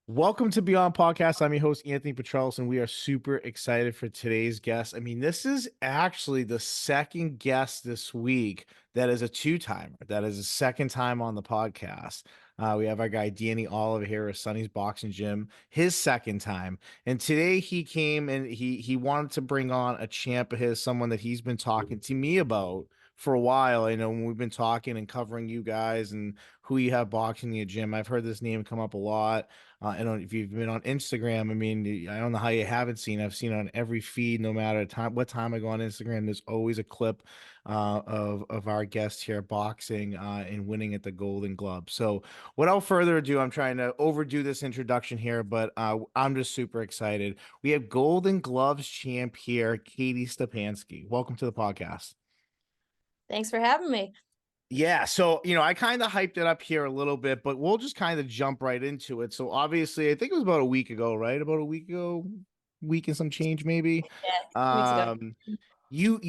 Welcome to Beyond Podcast. I'm your host, Anthony Petrellis, and we are super excited for today's guest. I mean, this is actually the second guest this week that is a two-timer. That is a second time on the podcast. We have our guy, Danny Oliver here at Sonny's Boxing Gym, his second time. And today he came and he wanted to bring on a champ of his, someone that he's been talking to me about for a while. I know when we've been talking and covering you guys and who you have boxing in your gym, I've heard this name come up a lot. And if you've been on Instagram, I mean, I don't know how you haven't seen. I've seen it on every feed, no matter what time I go on Instagram. There's always a clip of our guest here boxing and winning at the Golden Glove. So, without further ado, I'm trying to overdo this introduction here, but I'm just super excited. We have Golden Gloves champ here, Katie Stepansky. Welcome to the podcast. Thanks for having me. Yeah, so I kind of hyped it up here a little bit, but we'll just kind of jump right into it. So obviously, I think it was about a week ago, right? About a week ago, week and some change, maybe. Yeah, 2 weeks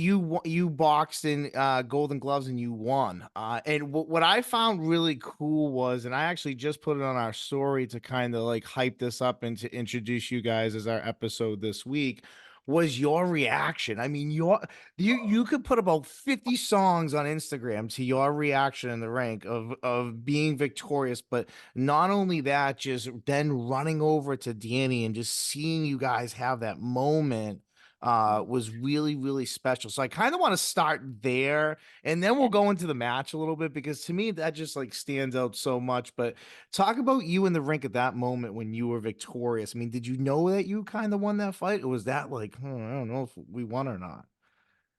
ago. You boxed in Golden Gloves and you won. And what I found really cool was, and I actually just put it on our story to kind of like hype this up and to introduce you guys as our episode this week, was your reaction. I mean, you could put about 50 songs on Instagram to your reaction in the rank of being victorious, but not only that, just then running over to Danny and just seeing you guys have that moment was really, really special. So I kind of want to start there and then we'll go into the match a little bit because to me that just like stands out so much. But talk about you in the rink at that moment when you were victorious. I mean, did you know that you kind of won that fight, or was that like, I don't know if we won or not?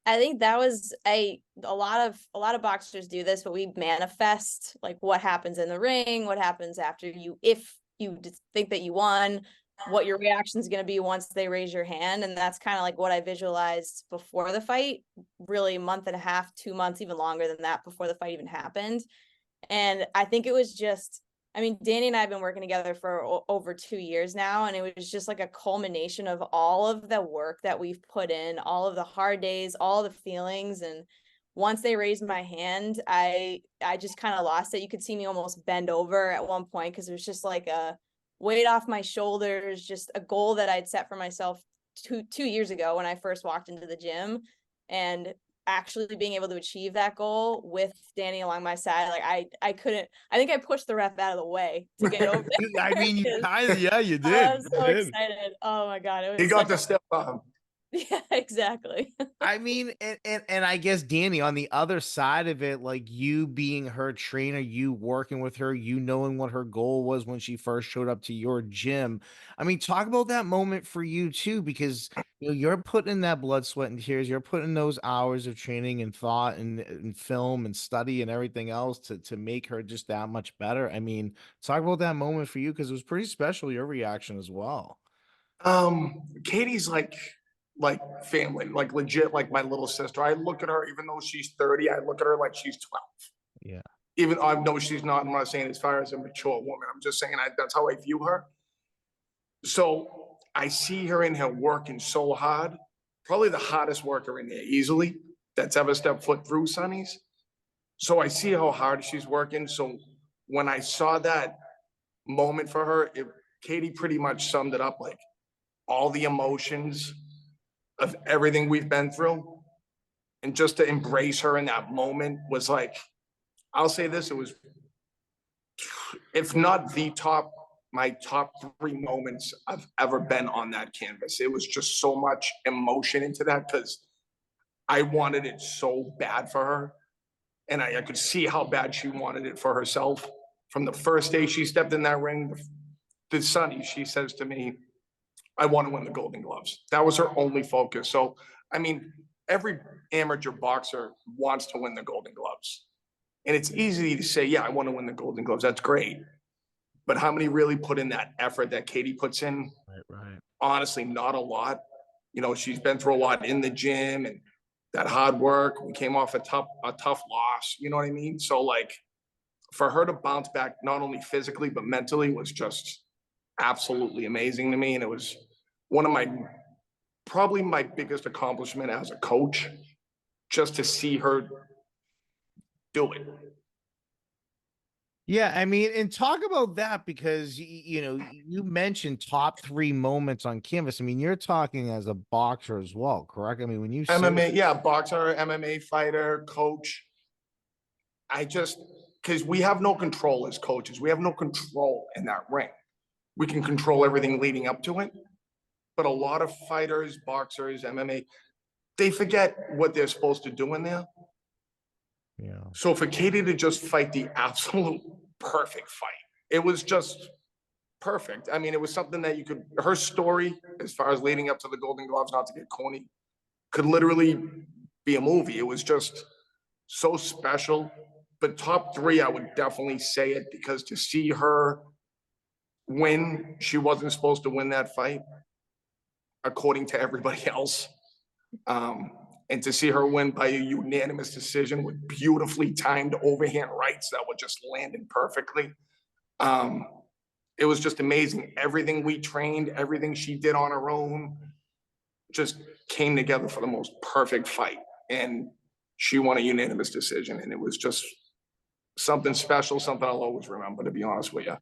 I think that was a lot of boxers do this, but we manifest like what happens in the ring, what happens after if you think that you won, what your reaction is going to be once they raise your hand. And that's kind of like what I visualized before the fight, really a month and a half, 2 months, even longer than that before the fight even happened. And I think it was just, I mean, Danny and I have been working together for over 2 years now, and it was just like a culmination of all of the work that we've put in, all of the hard days, all the feelings. And once they raised my hand, I just kind of lost it. You could see me almost bend over at one point because it was just like a weight off my shoulders, just a goal that I'd set for myself two years ago when I first walked into the gym. And actually being able to achieve that goal with Danny along my side, like I couldn't. I think I pushed the ref out of the way to get over I there mean, you 'cause kind of, yeah, you I did. was You so did. excited. Oh my god, it He was got such the a step on. yeah, exactly. I mean, and I guess Danny, on the other side of it, like you being her trainer, you working with her, you knowing what her goal was when she first showed up to your gym. I mean, talk about that moment for you too, because you're putting in that blood, sweat, and tears. You're putting those hours of training and thought and film and study and everything else to make her just that much better. I mean, talk about that moment for you because it was pretty special, your reaction as well. Katie's like family, like legit, like my little sister. I look at her, even though she's 30, I look at her like she's 12. Yeah. Even I know she's not. I'm not saying as far as a mature woman. I'm just saying that's how I view her. So I see her in here working so hard, probably the hardest worker in there easily that's ever stepped foot through Sonny's. So I see how hard she's working. So when I saw that moment for her, Katie pretty much summed it up like all the emotions of everything we've been through. And just to embrace her in that moment was like, I'll say this, it was, if not the top, my top 3 moments I've ever been on that canvas. It was just so much emotion into that because I wanted it so bad for her. And I could see how bad she wanted it for herself. From the first day she stepped in that ring, the Sunny, she says to me, I want to win the Golden Gloves. That was her only focus. So, I mean, every amateur boxer wants to win the Golden Gloves. And it's easy to say, yeah, I want to win the Golden Gloves. That's great. But how many really put in that effort that Katie puts in? Right. Honestly, not a lot. She's been through a lot in the gym and that hard work. We came off a tough loss. You know what I mean? So, like, for her to bounce back, not only physically, but mentally was just absolutely amazing to me. And it was one of probably my biggest accomplishment as a coach, just to see her do it. Yeah, I mean, and talk about that because you know, you mentioned top 3 moments on canvas. I mean, you're talking as a boxer as well, correct? I mean, when you say MMA, yeah, boxer, MMA fighter, coach. I just, because we have no control as coaches, we have no control in that ring. We can control everything leading up to it. But a lot of fighters, boxers, MMA, they forget what they're supposed to do in there. yeah. So for Katie to just fight the absolute perfect fight, it was just perfect. I mean, it was something that you could, her story, as far as leading up to the Golden Gloves, not to get corny, could literally be a movie. It was just so special. But top 3, I would definitely say it, because to see her win, she wasn't supposed to win that fight, according to everybody else. And to see her win by a unanimous decision with beautifully timed overhand rights that were just landing perfectly. It was just amazing. Everything we trained, everything she did on her own, just came together for the most perfect fight. And she won a unanimous decision. And it was just something special, something I'll always remember, to be honest with you.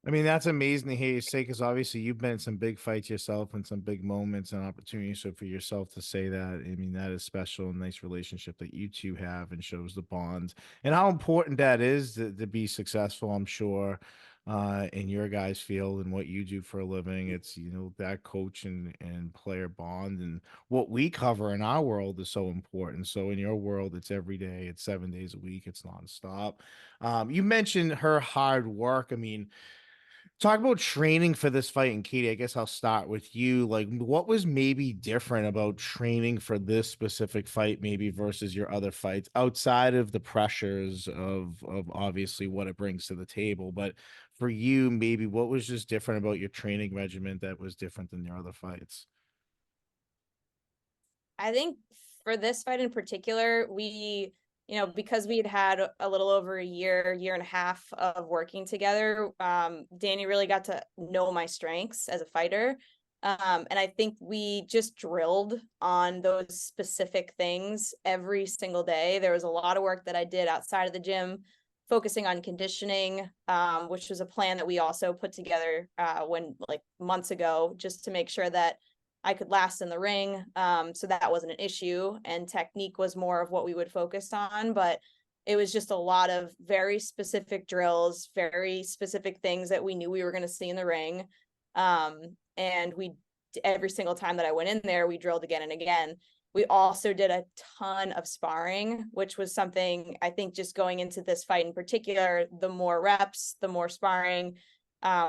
I mean, that's amazing to hear you say, because obviously you've been in some big fights yourself and some big moments and opportunities. So for yourself to say that, I mean, that is special and nice relationship that you two have, and shows the bonds and how important that is to be successful, I'm sure, in your guys' field and what you do for a living. It's, you know, that coach and player bond, and what we cover in our world is so important. So in your world, it's every day, it's 7 days a week, it's nonstop. You mentioned her hard work. I mean, talk about training for this fight. And Katie, I guess I'll start with you. Like, what was maybe different about training for this specific fight, maybe versus your other fights, outside of the pressures of obviously what it brings to the table? But for you, maybe what was just different about your training regimen that was different than your other fights? I think for this fight in particular, because we had a little over a year and a half of working together, Danny really got to know my strengths as a fighter. And I think we just drilled on those specific things every single day. There was a lot of work that I did outside of the gym, focusing on conditioning, which was a plan that we also put together like months ago, just to make sure that I could last in the ring. So that wasn't an issue. And technique was more of what we would focus on. But it was just a lot of very specific drills, very specific things that we knew we were going to see in the ring. And every single time that I went in there, we drilled again and again. We also did a ton of sparring, which was something I think, just going into this fight in particular, the more reps, the more sparring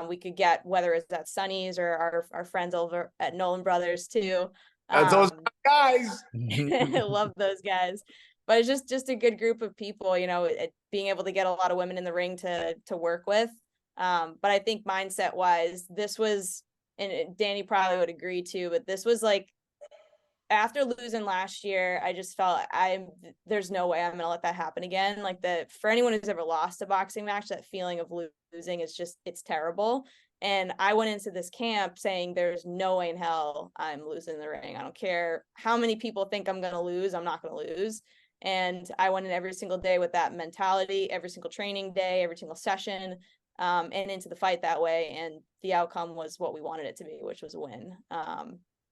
we could get, whether it's at Sonny's or our friends over at Nolan Brothers too. Those guys. I love those guys. But it's just a good group of people, being able to get a lot of women in the ring to work with. But I think mindset wise, this was, and Danny probably would agree too, but this was like, after losing last year, I just felt there's no way I'm gonna let that happen again. Like, for anyone who's ever lost a boxing match, that feeling of losing is it's terrible. And I went into this camp saying there's no way in hell I'm losing the ring. I don't care how many people think I'm gonna lose, I'm not gonna lose. And I went in every single day with that mentality, every single training day, every single session, and into the fight that way. And the outcome was what we wanted it to be, which was a win.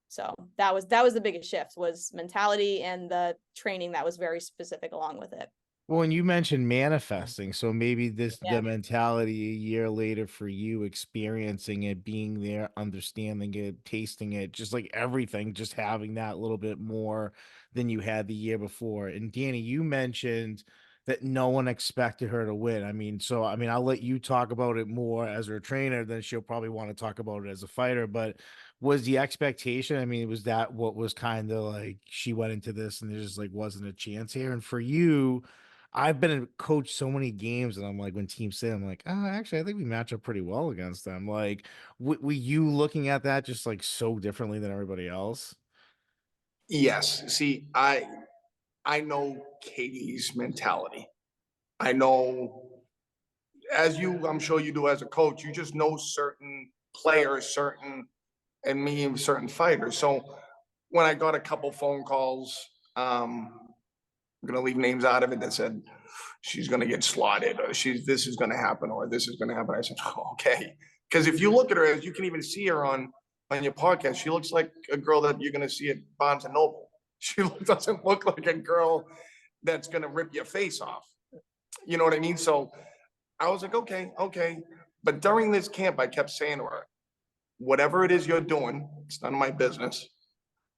So that was the biggest shift, was mentality and the training that was very specific along with it. Well, and you mentioned manifesting, so maybe Yeah. the mentality a year later for you, experiencing it, being there, understanding it, tasting it, just like everything, just having that little bit more than you had the year before. And Danny, you mentioned that no one expected her to win. I mean, I'll let you talk about it more as her trainer, then she'll probably want to talk about it as a fighter. But was the expectation, I mean, was that what was kind of like, she went into this and there just like wasn't a chance here? And for you, I've been a coach so many games, and I'm like, when teams say, I'm like, oh, actually, I think we match up pretty well against them. Like, were you looking at that just like so differently than everybody else? Yes. See, I know Katie's mentality. I know, as I'm sure you do as a coach, you just know certain players, certain fighters. So when I got a couple phone calls, I'm gonna leave names out of it, that said she's going to get slaughtered, or this is going to happen, or this is going to happen. I said, oh, okay. Because if you look at her, as you can even see her on your podcast, she looks like a girl that you're going to see at Barnes and Noble. She doesn't look like a girl that's going to rip your face off. You know what I mean? So I was like, okay. But during this camp, I kept saying to her, whatever it is you're doing, it's none of my business.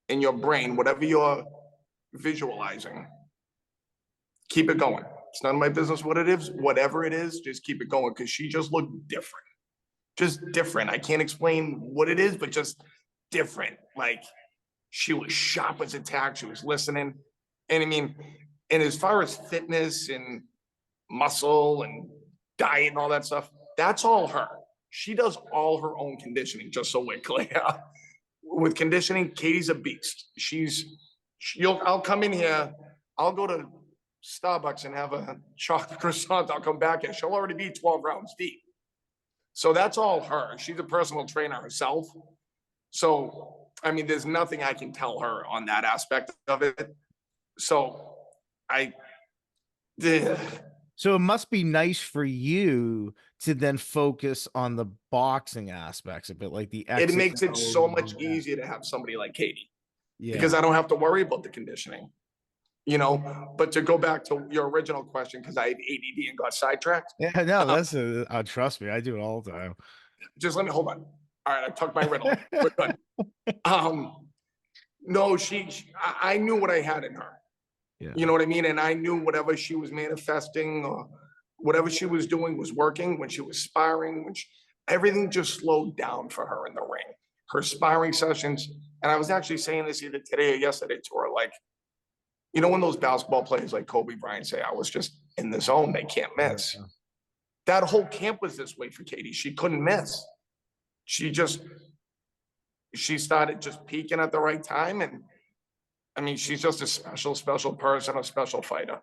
In your brain, whatever you're visualizing, keep it going. It's none of my business what it is. Whatever it is, just keep it going. Because she just looked different. Just different. I can't explain what it is, but just different. Like, she was sharp as a tack. She was listening. And I mean, and as far as fitness and muscle and diet and all that stuff, that's all her. She does all her own conditioning, just so we're clear. With conditioning, Katie's a beast. I'll come in here, I'll go to Starbucks and have a chocolate croissant. I'll come back and she'll already be 12 rounds deep. So that's all her. She's a personal trainer herself. So, I mean, there's nothing I can tell her on that aspect of it. So So it must be nice for you to then focus on the boxing aspects of it, like the it makes it so O's much and that. easier to have somebody like Katie, Yeah. because I don't have to worry about the conditioning, you know. But to go back to your original question, because I had ADD and got sidetracked. Yeah, no, that's trust me, I do it all the time. Just let me hold on. All right, I tucked my riddle. We're good. No, I knew what I had in her. Yeah. You know what I mean? And I knew whatever she was manifesting or whatever she was doing was working. When she was sparring, everything just slowed down for her in the ring. Her sparring sessions, and I was actually saying this either today or yesterday to her, like, you know, when those basketball players like Kobe Bryant say, I was just in the zone, they can't miss. Yeah. That whole camp was this way for Katie. She couldn't miss. She started just peaking at the right time. And I mean, she's just a special person, a special fighter.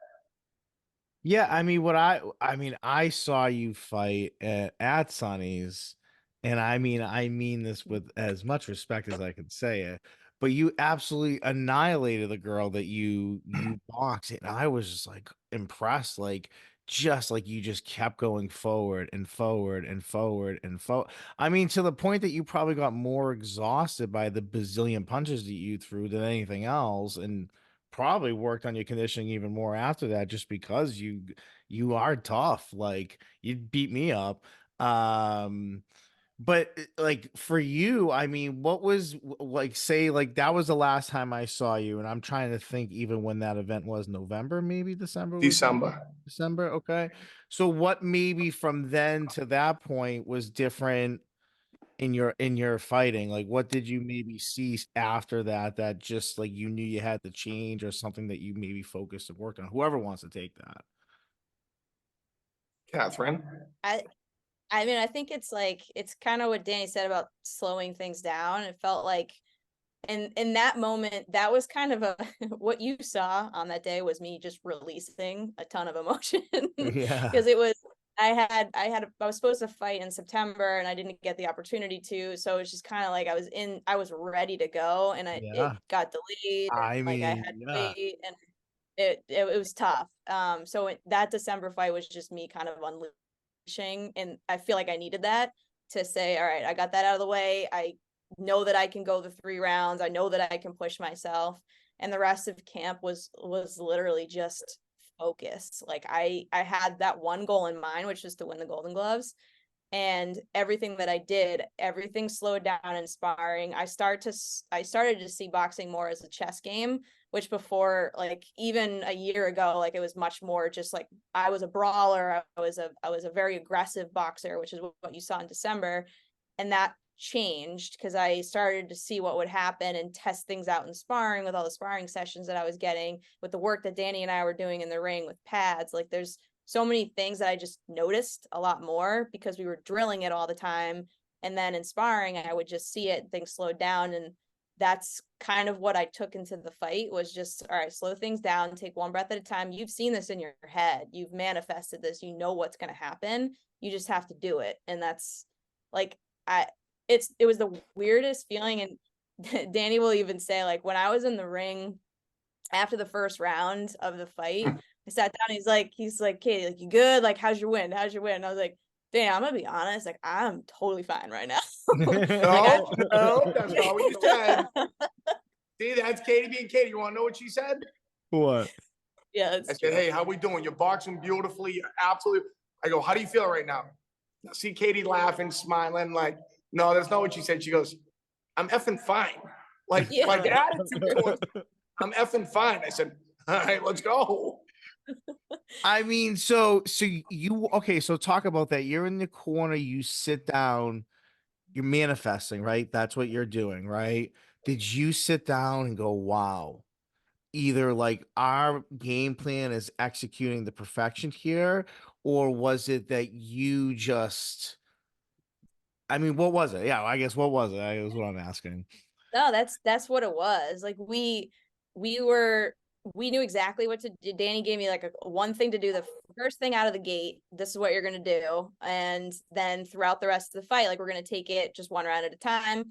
Yeah, I mean, I saw you fight at Sonny's, and I mean this with as much respect as I can say it, but you absolutely annihilated the girl that you boxed, and I was just like impressed, like just like you just kept going forward and forward and forward and forward. I mean, to the point that you probably got more exhausted by the bazillion punches that you threw than anything else, and probably worked on your conditioning even more after that, just because you are tough. Like, you beat me up. But like, for you, I mean, what was like, say, like, that was the last time I saw you, and I'm trying to think even when that event was. November, maybe December. December. Okay. So what maybe from then to that point was different in your fighting? Like, what did you maybe see after that just like you knew you had to change, or something that you maybe focused and worked on? Whoever wants to take that. Catherine? I mean, I think it's kind of what Danny said about slowing things down. It felt like in that moment, that was kind of what you saw on that day was me just releasing a ton of emotion. Yeah. Because it was, I was supposed to fight in September and I didn't get the opportunity to. So it's just kind of like I was ready to go, and it got delayed. I And, mean, I had to yeah. wait, and it was tough. So that December fight was just me kind of unleashing, and I feel like I needed that to say, all right, I got that out of the way. I know that I can go the 3 rounds. I know that I can push myself. And the rest of camp was literally just focus. Like, I had that one goal in mind, which was to win the Golden Gloves. And everything that I did, everything slowed down in sparring. I started to see boxing more as a chess game, which before, like, even a year ago, like, it was much more just like I was a brawler. I was a very aggressive boxer, which is what you saw in December. And that changed because I started to see what would happen and test things out in sparring with all the sparring sessions that I was getting, with the work that Danny and I were doing in the ring with pads. Like, there's so many things that I just noticed a lot more because we were drilling it all the time. And then in sparring, I would just see it, things slowed down. And that's kind of what I took into the fight, was just, all right, slow things down, take one breath at a time. You've seen this in your head. You've manifested this. You know what's going to happen. You just have to do it. And that's like, it was the weirdest feeling. And Danny will even say, like, when I was in the ring after the first round of the fight, I sat down. He's like, Katie, like, you good? Like, how's your wind? How's your wind? And I was like, Dan, I'm gonna be honest. Like, I'm totally fine right now. Like, No, no, that's not what you said. See, that's Katie being Katie. You want to know what she said? What? Yeah, I it's said, true. hey, how we doing? You're boxing beautifully. You're absolutely. I go, how do you feel right now? I see Katie laughing, smiling, like, no, that's not what she said. She goes, I'm effing fine. Like, Yeah. like attitude towards, I'm effing fine. I said, all right, let's go. I mean, so you okay, so talk about that. You're in the corner, you sit down, you're manifesting, right? That's what you're doing, right? Did you sit down and go, wow, either like our game plan is executing the perfection here, or was it that you just, I mean, what was it? Yeah, I guess what was it? I is what I'm asking. No, that's what it was. Like we were we knew exactly what to do. Danny gave me like a one thing to do the first thing out of the gate. This is what you're gonna do. And then throughout the rest of the fight, like we're gonna take it just one round at a time.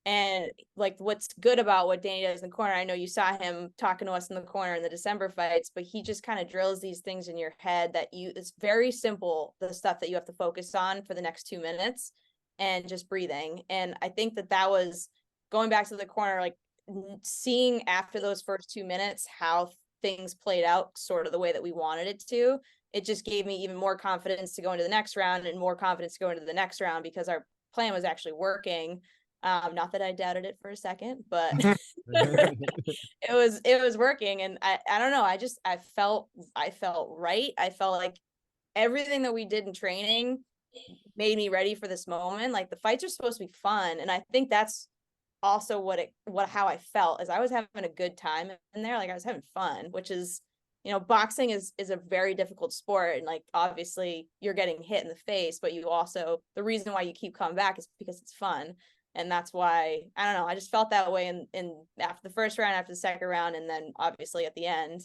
And like what's good about what Danny does in the corner, I know you saw him talking to us in the corner in the December fights, but he just kind of drills these things in your head that it's very simple, the stuff that you have to focus on for the next 2 minutes and just breathing. And I think that was going back to the corner, like seeing after those first 2 minutes how things played out sort of the way that we wanted it to. It just gave me even more confidence to go into the next round and more confidence to go into the next round because our plan was actually working. Not that I doubted it for a second, but it was working. And I don't know. I felt right. I felt like everything that we did in training made me ready for this moment. Like the fights are supposed to be fun. And I think that's also how I felt as I was having a good time in there. Like I was having fun, which is, boxing is a very difficult sport. And like, obviously you're getting hit in the face, but you also, the reason why you keep coming back is because it's fun. And that's why, I don't know, I just felt that way in after the first round, after the second round, and then obviously at the end,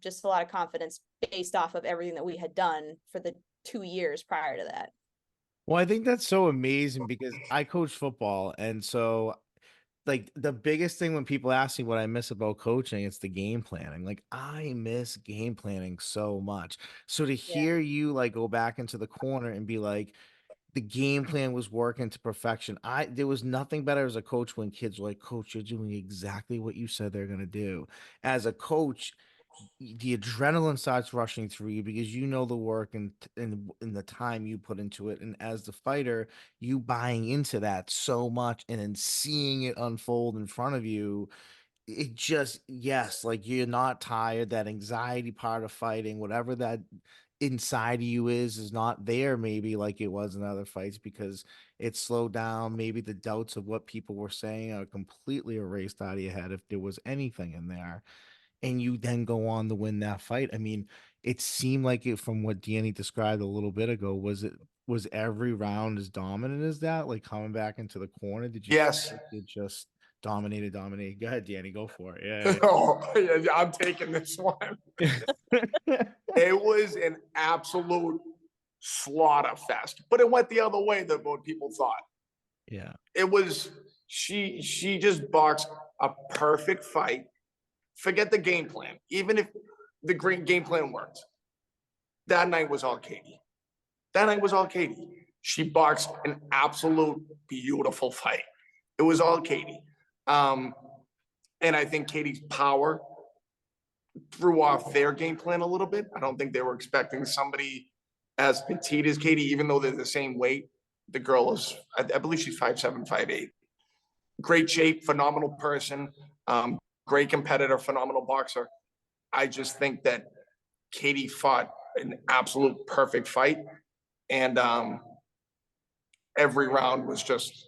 just a lot of confidence based off of everything that we had done for the 2 years prior to that. Well, I think that's so amazing because I coach football. And so, like, the biggest thing when people ask me what I miss about coaching, it's the game planning. Like, I miss game planning so much. So to Yeah. hear you like go back into the corner and be like, the game plan was working to perfection. There was nothing better as a coach when kids were like, Coach, you're doing exactly what you said they're gonna do. As a coach, the adrenaline starts rushing through you because you know the work and the time you put into it. And as the fighter, you buying into that so much and then seeing it unfold in front of you, it just, yes, like you're not tired. That anxiety part of fighting, whatever that inside of you is not there maybe like it was in other fights because it's slowed down. Maybe the doubts of what people were saying are completely erased out of your head if there was anything in there, and you then go on to win that fight. I mean, it seemed like it from what Danny described a little bit ago. Was every round as dominant as that? Like coming back into the corner, did you feel Yes. like it just dominated? Go ahead, Danny, go for it. Oh, yeah, I'm taking this one. Yeah. It was an absolute slaughter fest, but it went the other way than what people thought. Yeah. It was she just boxed a perfect fight. Forget the game plan. Even if the great game plan worked, that night was all Katie. That night was all Katie. She boxed an absolute beautiful fight. It was all Katie. And I think Katie's power threw off their game plan a little bit. I don't think they were expecting somebody as petite as Katie, even though they're the same weight. The girl is, I believe she's 5'7", 5'8". Great shape, phenomenal person, great competitor, phenomenal boxer. I just think that Katie fought an absolute perfect fight. And every round was just,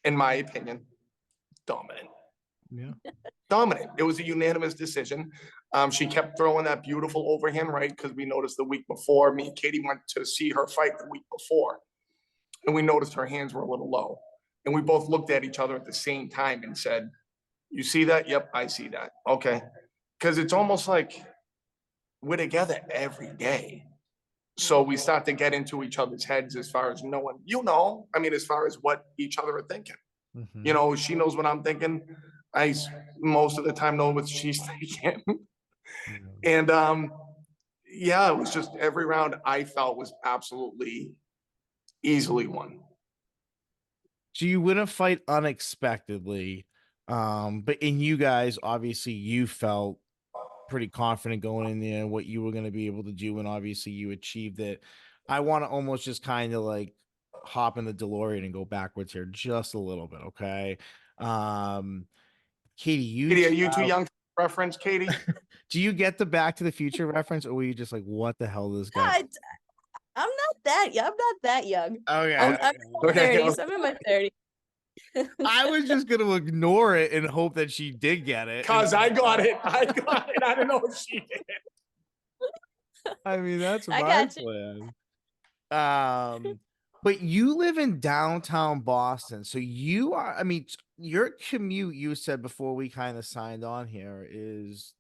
in my opinion, dominant. Yeah. Dominant. It was a unanimous decision. She kept throwing that beautiful overhand, right? Because we noticed the week before, me and Katie went to see her fight the week before, and we noticed her hands were a little low. And we both looked at each other at the same time and said, you see that? Yep, I see that. Okay. Because it's almost like we're together every day. So we start to get into each other's heads as far as knowing, I mean, as far as what each other are thinking. Mhm. She knows what I'm thinking. I most of the time know what she's thinking. And yeah, it was just every round I felt was absolutely easily won. So you win a fight unexpectedly. But in you guys, obviously you felt pretty confident going in there and what you were going to be able to do, and obviously you achieved it. I want to almost just kind of like hop in the DeLorean and go backwards here just a little bit, okay? Um, Katie, you Katie, are you too young for reference, Katie? do you get the Back to the Future reference, or were you just like, what the hell this guy? I'm not that young. I'm not that young. Okay, I'm in my Okay. 30s. I'm in my 30s. I was just gonna ignore it and hope that she did get it. Cause I got it. I got it. I don't know if she did. I mean, that's I my got you. plan. But you live in downtown Boston, so you are, I mean, your commute, you said before we kind of signed on here, is,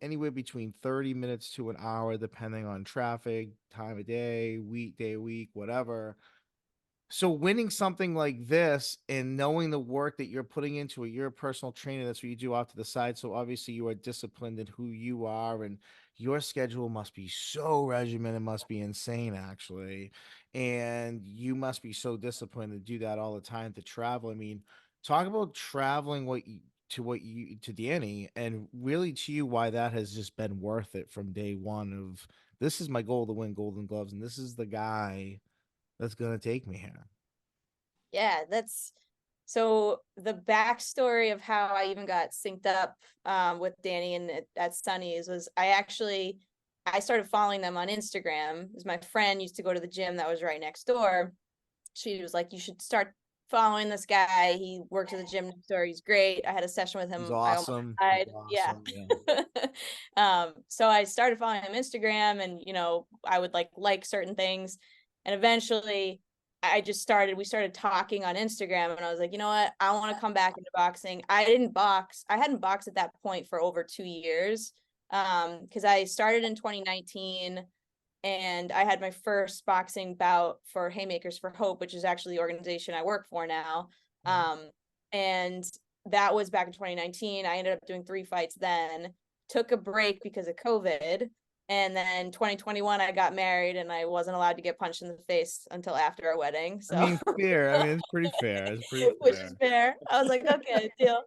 anywhere between 30 minutes to an hour, depending on traffic, time of day, weekday, week, whatever. So winning something like this and knowing the work that you're putting into it, you're a personal trainer. That's what you do off to the side. So obviously you are disciplined in who you are, and your schedule must be so regimented, must be insane actually. And you must be so disciplined to do that all the time to travel. I mean, talk about traveling to Danny, and really to you why that has just been worth it from day one of this is my goal to win Golden Gloves, and this is the guy that's gonna take me here. Yeah, that's so the backstory of how I even got synced up with Danny and at Sunny's was I started following them on Instagram because my friend used to go to the gym that was right next door. She was like, you should start following this guy. He works at the gym next door. He's great. I had a session with He's him. I almost awesome. He's died. Yeah. awesome. Yeah. So I started following him Instagram, and I would like certain things. And eventually we started talking on Instagram, and I was like, you know what? I want to come back into boxing. I hadn't boxed at that point for over 2 years. Because I started in 2019, and I had my first boxing bout for Haymakers for Hope, which is actually the organization I work for now. And that was back in 2019. I ended up doing 3 fights then, took a break because of COVID. And then 2021, I got married, and I wasn't allowed to get punched in the face until after our wedding. I So, mean, fair. I mean, it's pretty fair. It's pretty which fair. is fair. I was like, okay, deal.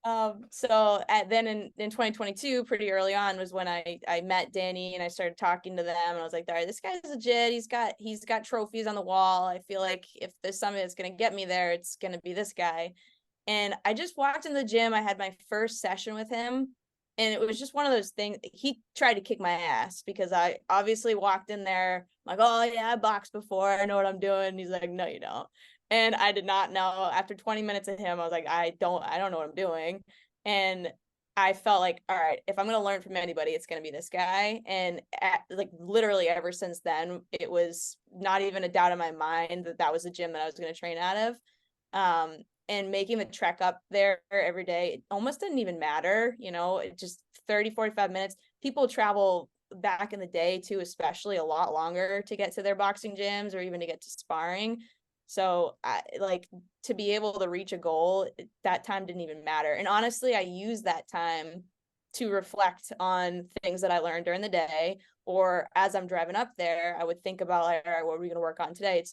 Then in 2022, pretty early on, was when I met Danny and I started talking to them, and I was like, all right, this guy's legit. He's got trophies on the wall. I feel like if there's somebody that's gonna get me there, it's gonna be this guy. And I just walked in the gym. I had my first session with him, and it was just one of those things. He tried to kick my ass because I obviously walked in there like, oh yeah, I boxed before, I know what I'm doing. And he's like, no, you don't. And I did not know. After 20 minutes of him, I was like, I don't know what I'm doing. And I felt like, all right, if I'm going to learn from anybody, it's going to be this guy. And like literally ever since then, it was not even a doubt in my mind that that was the gym that I was going to train out of. And making the trek up there every day, it almost didn't even matter, it just 30, 45 minutes. People travel back in the day too, especially a lot longer to get to their boxing gyms or even to get to sparring. So like to be able to reach a goal, that time didn't even matter. And honestly, I used that time to reflect on things that I learned during the day, or as I'm driving up there, I would think about like, all right, what are we going to work on today?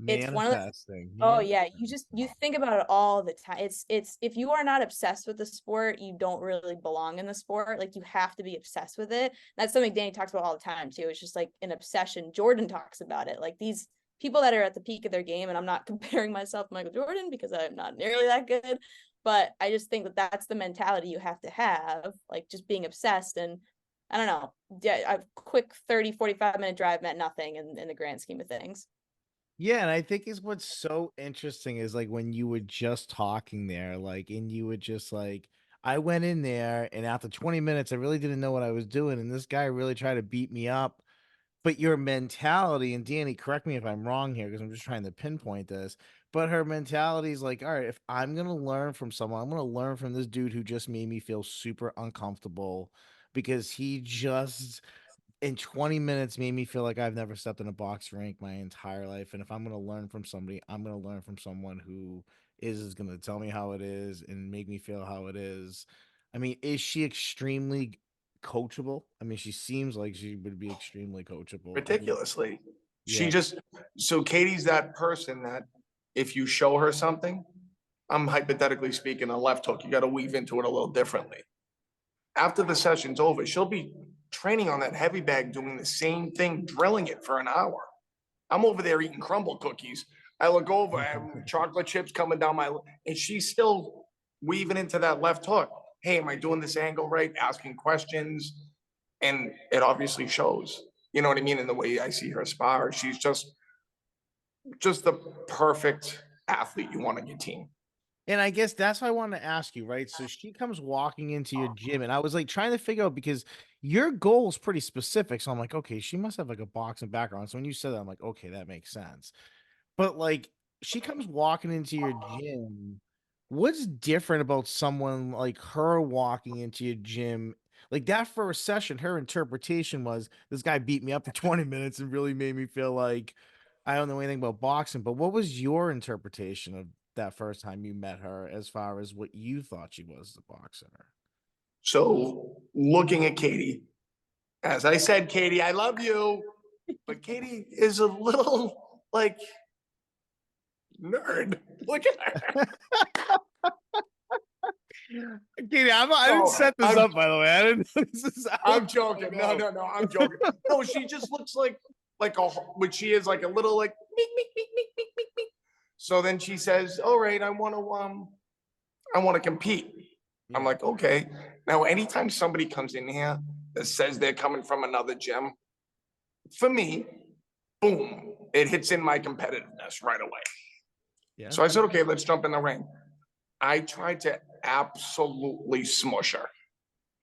It's one of the Manifesting. Oh yeah, you think about it all the time. It's if you are not obsessed with the sport, you don't really belong in the sport. Like you have to be obsessed with it. That's something Danny talks about all the time too. It's just like an obsession. Jordan talks about it. Like these people that are at the peak of their game, and I'm not comparing myself to Michael Jordan because I'm not nearly that good, but I just think that that's the mentality you have to have, like just being obsessed. And I don't know, yeah, a quick 30, 45-minute drive meant nothing in the grand scheme of things. Yeah, and I think is what's so interesting is like when you were just talking there, like, and you would just like, I went in there, and after 20 minutes, I really didn't know what I was doing, and this guy really tried to beat me up. But your mentality, and Danny, correct me if I'm wrong here, because I'm just trying to pinpoint this. But her mentality is like, all right, if I'm gonna learn from someone, I'm gonna learn from this dude who just made me feel super uncomfortable because he just in 20 minutes made me feel like I've never stepped in a box rink my entire life. And if I'm going to learn from somebody, I'm going to learn from someone who is going to tell me how it is and make me feel how it is. I mean, is she extremely coachable? I mean, she seems like she would be extremely coachable. I mean, Ridiculously. She yeah. just, so Katie's that person that if you show her something, I'm hypothetically speaking, a left hook, you got to weave into it a little differently. After the session's over, she'll be training on that heavy bag, doing the same thing, drilling it for an hour. I'm over there eating crumble cookies. I look over, I have chocolate chips coming down my, and she's still weaving into that left hook. Hey, am I doing this angle right? Asking questions. And it obviously shows, you know what I mean? In the way I see her spar, she's just the perfect athlete you want on your team. And I guess that's what I wanted to ask you, right? So she comes walking into your gym, and I was like trying to figure out because your goal is pretty specific. So I'm like, okay, she must have like a boxing background. So when you said that, I'm like, okay, that makes sense. But like she comes walking into your gym. What's different about someone like her walking into your gym? Like that first session, her interpretation was this guy beat me up for 20 minutes and really made me feel like I don't know anything about boxing. But what was your interpretation of that first time you met her as far as what you thought she was as a boxer? So looking at Katie, as I said, Katie, I love you, but Katie is a little like nerd. Look at her. Katie, I didn't No, set this up, by the way. I didn't know this is how I'm it's gonna joking. go. No, I'm joking. No, she just looks like a, which she is like a little like meek, meek, meek, meek, meek, meek, meek. So then she says, "All right, I want to compete." I'm Yeah. like, okay. Now, anytime somebody comes in here that says they're coming from another gym, for me, boom, it hits in my competitiveness right away. Yeah. So I said, okay, let's jump in the ring. I tried to absolutely smush her,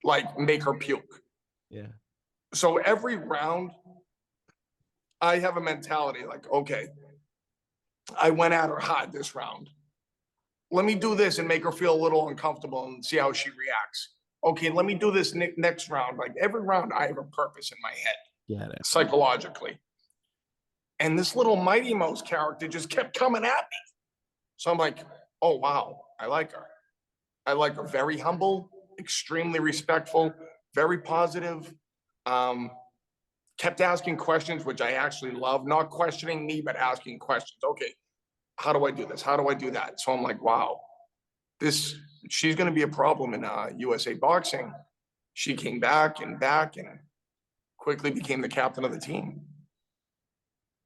like make her puke. Yeah. So every round, I have a mentality like, okay, I went at her hard this round. Let me do this and make her feel a little uncomfortable and see how she reacts. Okay, let me do this next round. Like every round, I have a purpose in my head Get it. psychologically. And this little Mighty Mouse character just kept coming at me. So I'm like, oh, wow, I like her. I like her. Very humble, extremely respectful, very positive. Um, Kept asking questions, which I actually love, not questioning me, but asking questions. Okay, how do I do this? How do I do that? So I'm like, wow, this, she's going to be a problem in USA boxing. She came back and quickly became the captain of the team.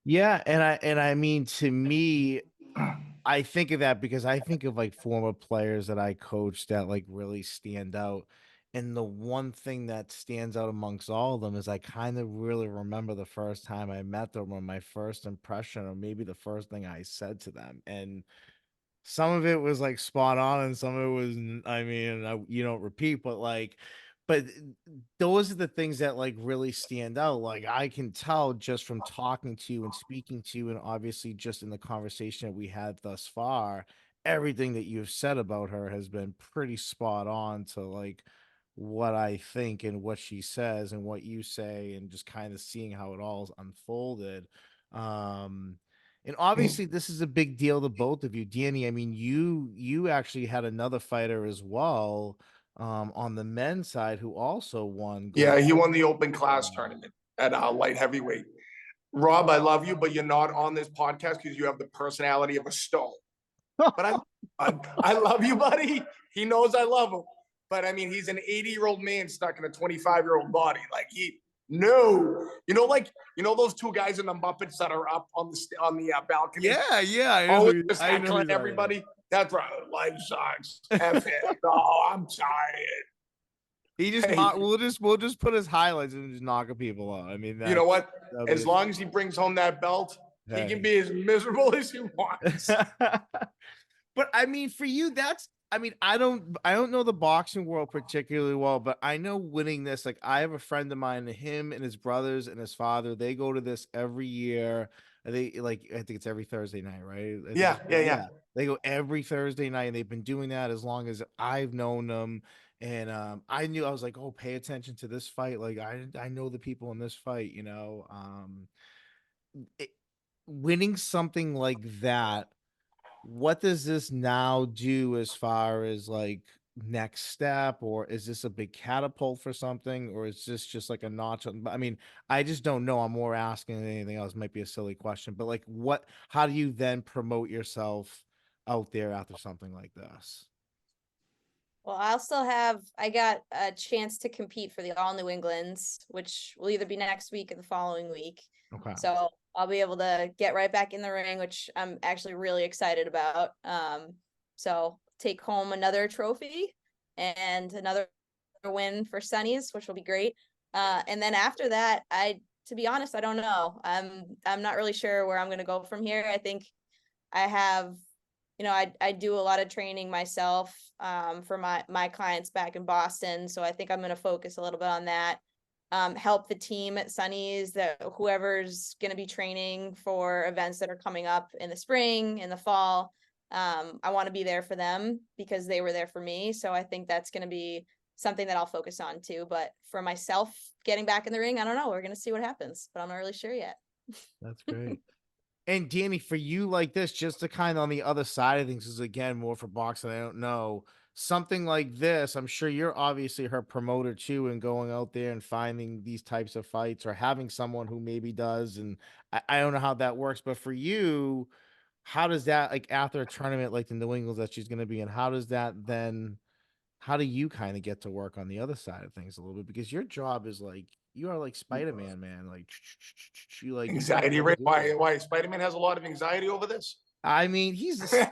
Yeah, and I mean to me, I think of that because I think of like former players that I coached that like really stand out. And the one thing that stands out amongst all of them is I kind of really remember the first time I met them or my first impression, or maybe the first thing I said to them. And some of it was like spot on and some of it was I mean you don't repeat, but like but those are the things that like really stand out. Like I can tell just from talking to you and speaking to you, and obviously just in the conversation that we had thus far, everything that you've said about her has been pretty spot on to like what I think and what she says and what you say, and just kind of seeing how it all is unfolded. um and obviously, this is a big deal to both of you, Danny. I mean, you actually had another fighter as well, on the men's side who also won Yeah, gold. he won the open class tournament at light heavyweight. Rob, I love you, but you're not on this podcast because you have the personality of a stone. But I love you, buddy. He knows I love him. But I mean, he's an 80-year-old man stuck in a 25-year-old body. Like no, those two guys in the Muppets that are up on the balcony. Yeah, Always just I know who heckling that is. everybody. That's right. Life sucks. F it. Oh, I'm tired. He just Hey, we'll just put his highlights and just knocking people out. I mean, you know what? that'll As be long as he brings home that belt, he can be as miserable as he wants. But I mean, for you, that's I mean, I don't know the boxing world particularly well, but I know winning this, like I have a friend of mine, him and his brothers and his father, they go to this every year. They like I think it's every Thursday night, right? I think Yeah. They go every Thursday night, and they've been doing that as long as I've known them. And I knew I was like, oh, pay attention to this fight. Like I know the people in this fight, you know. It, winning something like that, what does this now do as far as like next step, or is this a big catapult for something, or is this just like a notch on, I mean, I just don't know. I'm more asking than anything else. Might be a silly question, but like how do you then promote yourself out there after something like this? Well, I got a chance to compete for the All New Englands, which will either be next week or the following week. Okay. So I'll be able to get right back in the ring, which I'm actually really excited about. So take home another trophy and another win for Sunnies, which will be great. And then after that, to be honest, I don't know. I'm not really sure where I'm going to go from here. I think I have, I do a lot of training myself for my clients back in Boston. So I think I'm going to focus a little bit on that. Help the team at Sunny's, that whoever's going to be training for events that are coming up in the spring, in the fall. I want to be there for them because they were there for me. So I think that's going to be something that I'll focus on too. But for myself, getting back in the ring, I don't know. We're going to see what happens, but I'm not really sure yet. That's great. And Danny, for you like this, just to kind of on the other side of things, is again more for boxing. I don't know. Something like this, I'm sure you're obviously her promoter too, and going out there and finding these types of fights or having someone who maybe does. And I don't know how that works, but for you, how does that, like after a tournament like the New England that she's going to be in, how does that then, how do you kind of get to work on the other side of things a little bit? Because your job is like, you are like Spider-Man, man. Like, you like, you got Anxiety, to right? do it. Why Spider-Man has a lot of anxiety over this? I mean,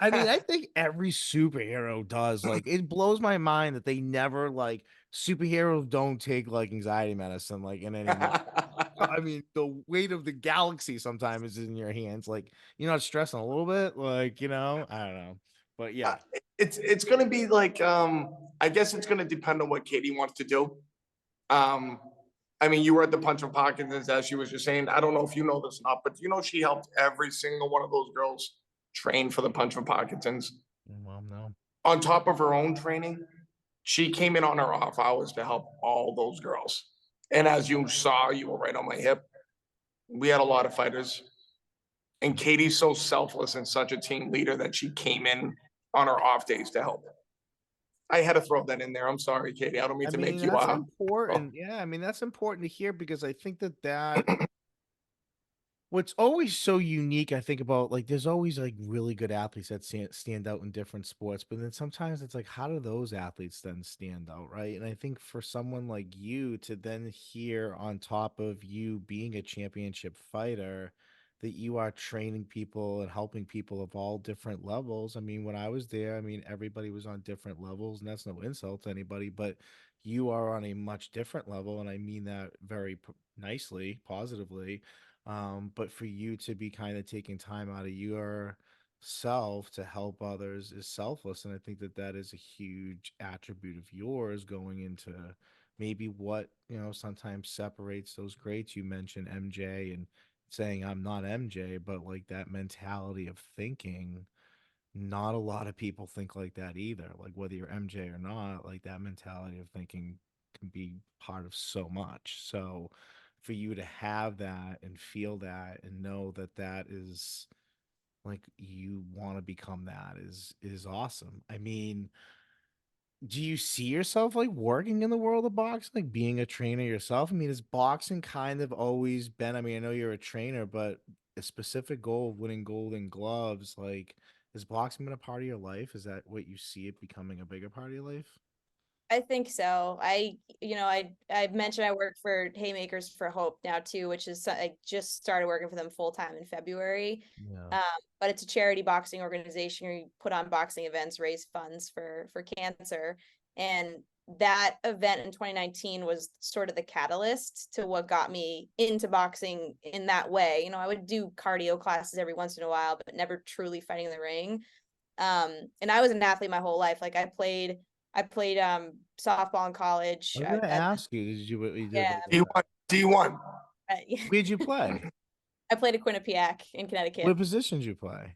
I mean, I think every superhero does. Like, it blows my mind that they never like superheroes don't take like anxiety medicine, like in any movie. I mean, the weight of the galaxy sometimes is in your hands. Like, you're not stressing a little bit, like, I don't know. But Uh, yeah. it's gonna be like I guess it's gonna depend on what Katie wants to do. Um, I mean, you were at the Punch and Parkinson's, as she was just saying. I don't know if you know this or not, but she helped every single one of those girls train for the Punch and Parkinson's. Well, no. On top of her own training, she came in on her off hours to help all those girls. And as you saw, you were right on my hip. We had a lot of fighters. And Katie's so selfless and such a team leader that she came in on her off days to help. I had to throw that in there. I'm sorry, Katie. I don't mean I to mean, make you that's oh, important. Yeah, I mean, that's important to hear because I think that what's always so unique, I think about like there's always like really good athletes that stand out in different sports, but then sometimes it's like, how do those athletes then stand out, right? And I think for someone like you to then hear on top of you being a championship fighter that you are training people and helping people of all different levels. I mean, when I was there, I mean, everybody was on different levels, and that's no insult to anybody, but you are on a much different level, and I mean that very nicely, positively. But for you to be kind of taking time out of yourself to help others is selfless, and I think that that is a huge attribute of yours going into maybe what sometimes separates those greats. You mentioned MJ and saying I'm not MJ, but like that mentality of thinking, not a lot of people think like that either. Like whether you're MJ or not, like that mentality of thinking can be part of so much. So for you to have that and feel that and know that that is like you want to become that is awesome. I mean, do you see yourself like working in the world of boxing, like being a trainer yourself? I mean, has boxing kind of always been, I mean, I know you're a trainer, but a specific goal of winning golden gloves, like has boxing been a part of your life? Is that what you see it becoming a bigger part of your life? I think so. I mentioned I work for Haymakers for Hope now too, which is I just started working for them full time in February. Yeah. Um, but it's a charity boxing organization where you put on boxing events, raise funds for cancer, and that event in 2019 was sort of the catalyst to what got me into boxing in that way. I would do cardio classes every once in a while, but never truly fighting in the ring. And I was an athlete my whole life. Like I played softball in college. I was gonna ask you, did you did Yeah, like D1. where'd you play? I played at Quinnipiac in What Connecticut. positions you play?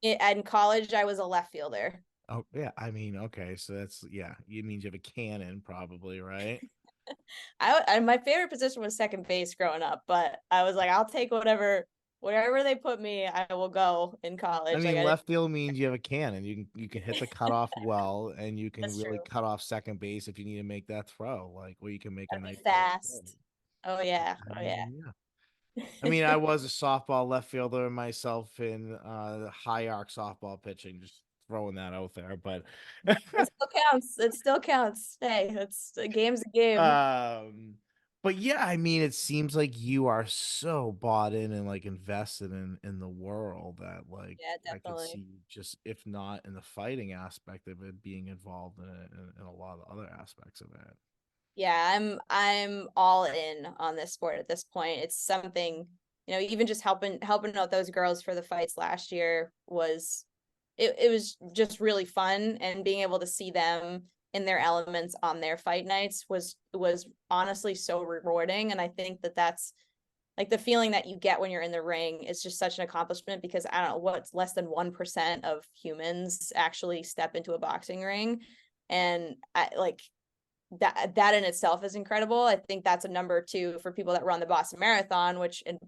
In college, I was a left fielder. Oh yeah, I mean, okay, so that's yeah, you mean you have a cannon probably, right? My favorite position was second base growing up, but I was like, I'll take whatever wherever they put me, I will go in college. I Like mean, I didn't, left field means you have a cannon. You can hit the cutoff well, and you can that's really true. cut off second base if you need to make that throw, like where you can make a Gotta be nice little throw. fast. Oh yeah. I Oh yeah. mean, yeah. I mean, I was a softball left fielder myself in high arc softball pitching, just throwing that out there. But It still counts. It still counts. Hey, it's a game's a game. um but yeah, I mean, it seems like you are so bought in and like invested in the world that like Yeah, I could definitely. see, just if not in the fighting aspect of it, being involved in it in a lot of other aspects of it. Yeah, I'm all in on this sport at this point. It's something, even just helping out those girls for the fights last year was it was just really fun, and being able to see them in their elements on their fight nights was honestly so rewarding. And I think that that's like the feeling that you get when you're in the ring is just such an accomplishment, because I don't know what's less than 1% of humans actually step into a boxing ring. And I like that in itself is incredible. I think that's a number two for people that run the Boston Marathon, which and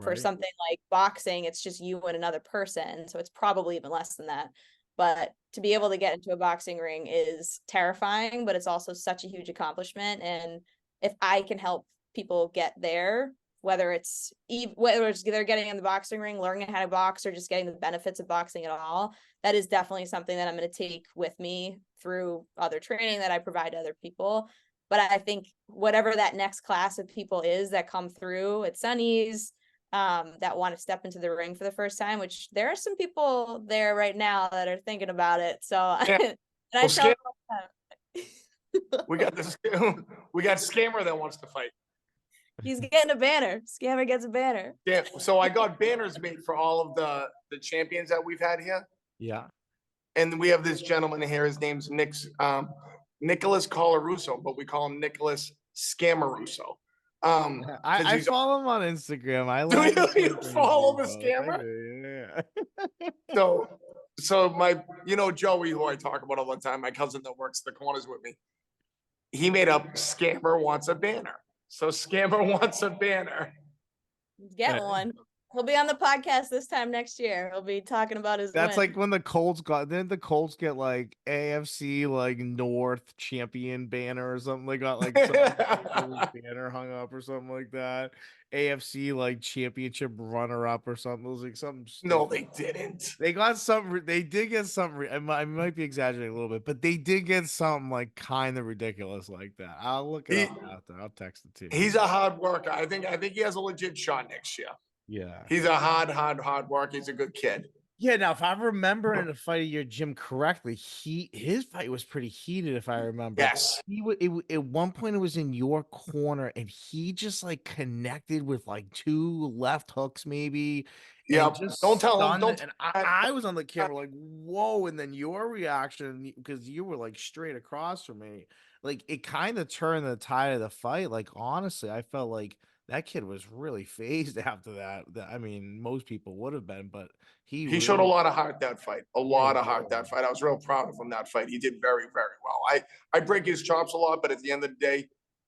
for Right. something like boxing, it's just you and another person. So it's probably even less than that. But to be able to get into a boxing ring is terrifying, but it's also such a huge accomplishment. And if I can help people get there, whether it's they're getting in the boxing ring, learning how to box, or just getting the benefits of boxing at all, that is definitely something that I'm going to take with me through other training that I provide to other people. But I think whatever that next class of people is that come through at Sunny's, that want to step into the ring for the first time, which there are some people there right now that are thinking about it. So, Yeah. and I Well, tell them Scam, all the time, we got this. We got Scammer that wants to fight. he's getting a banner. Scammer gets a banner. Yeah. So I got banners made for all of the champions that we've had here, Yeah. and we have this gentleman here. His name's Nicholas Colarusso, but we call him Nicholas Scammerusso. Because I he's follow him on Instagram. I do like the you things follow the both. I scammer? do, yeah. So my Joey, who I talk about all the time, my cousin that works the corners with me, he made up Scammer wants a banner. So Scammer wants a banner. Get one. He'll be on the podcast this time next year. He'll be talking about his That's win. like when the Colts didn't the Colts get like AFC like North champion banner or something? They got like some ridiculous banner hung up or something like that. AFC like championship runner up or something. It was like something No, stupid. they didn't. They got something. They did get something. I might be exaggerating a little bit, but they did get something like kind of ridiculous like that. I'll look it He up after. I'll text it to you. he's a hard worker. I think he has a legit shot next year. Yeah. He's a hard worker. He's a good kid. Yeah, now if I remember in the fight of your gym correctly, his fight was pretty heated. If I remember, Yes. at one point it was in your corner, and he just like connected with like two left hooks maybe, and Yep. Don't just tell him. stunned. Don't And tell him. I was on the camera like, whoa! And then your reaction, because you were like straight across from me, like it kind of turned the tide of the fight. Like honestly, I felt like that kid was really phased after that. I mean, most people would have been, but he He showed a really, lot of heart that fight. A yeah, he lot of did. heart that fight. I was real proud of him that fight. He did very, very well. I break his chops a lot, but at the end of the day,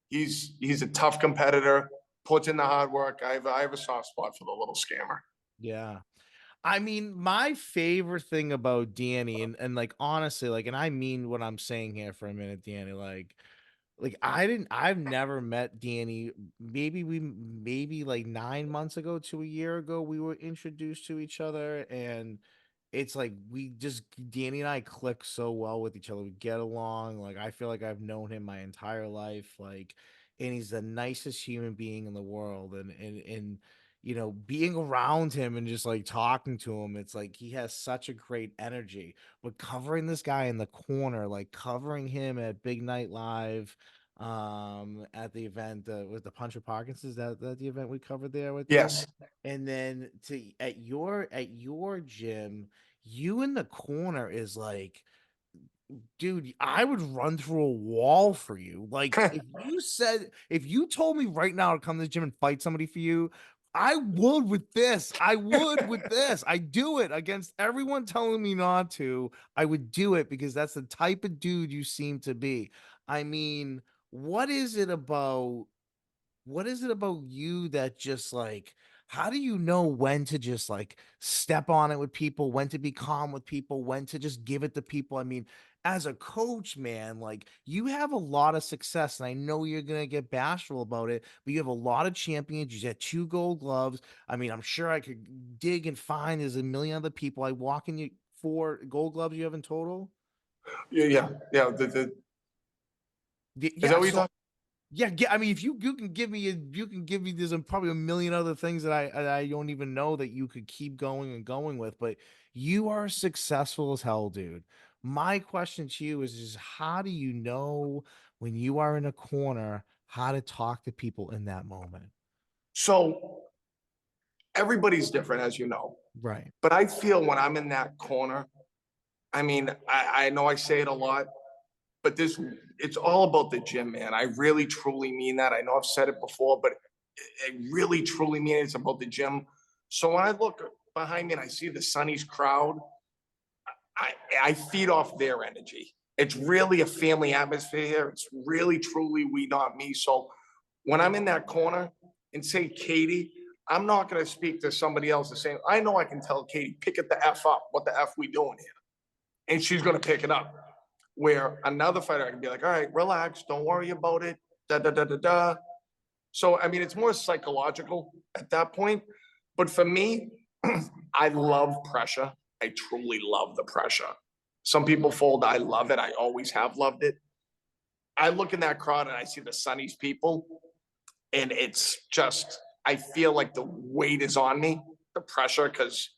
he's a tough competitor, puts in the hard work. I have a soft spot for the little scammer. Yeah. I mean, my favorite thing about Danny, and like honestly, like, and I mean what I'm saying here for a minute, Danny, like I've never met Danny. Maybe like 9 months ago to a year ago, we were introduced to each other, and it's like Danny and I click so well with each other. We get along. Like I feel like I've known him my entire life. Like, and he's the nicest human being in the world. And being around him and just like talking to him, it's like he has such a great energy. But covering this guy in the corner, like covering him at Big Night Live, at the event with the Puncher Parkinson's, that the event we covered there with you, Yes. and then to at your gym, you in the corner is like, dude, I would run through a wall for you. Like if you told me right now to come to the gym and fight somebody for you, I would with this. I would with this. I do it against everyone telling me not to. I would do it because that's the type of dude you seem to be. I mean, what is it about you that just like how do you know when to just like step on it with people, when to be calm with people, when to just give it to people? I mean, as a coach, man, like you have a lot of success, and I know you're gonna get bashful about it, but you have a lot of champions. You had 2 gold gloves. I mean, I'm sure I could dig and find there's a million other people. I walk in you 4 gold gloves you have in total. Yeah. Is that Yeah, what you're so talking? yeah, I mean, if you can give me there's probably a million other things that I don't even know that you could keep going and going with, but you are successful as hell, dude. My question to you is just how do you know when you are in a corner how to talk to people in that moment? So everybody's different, as you know. Right. But I feel when I'm in that corner, I mean, I know I say it a lot, but it's all about the gym, man. I really truly mean that. I know I've said it before, but I really truly mean it's about the gym. So when I look behind me and I see the Sonny's crowd, I feed off their energy. It's really a family atmosphere here. It's really truly we, not me. So when I'm in that corner and say Katie, I'm not going to speak to somebody else the same. I know I can tell Katie, pick it the F up. What the F we doing here? And she's going to pick it up. Where another fighter, I can be like, all right, relax. Don't worry about it. Da, da, da, da, da. So, I mean, it's more psychological at that point. But for me, I love pressure. I truly love the pressure. Some people fold. I love it. I always have loved it. I look in that crowd and I see the Sonny's people, and it's just, I feel like the weight is on me, the pressure, because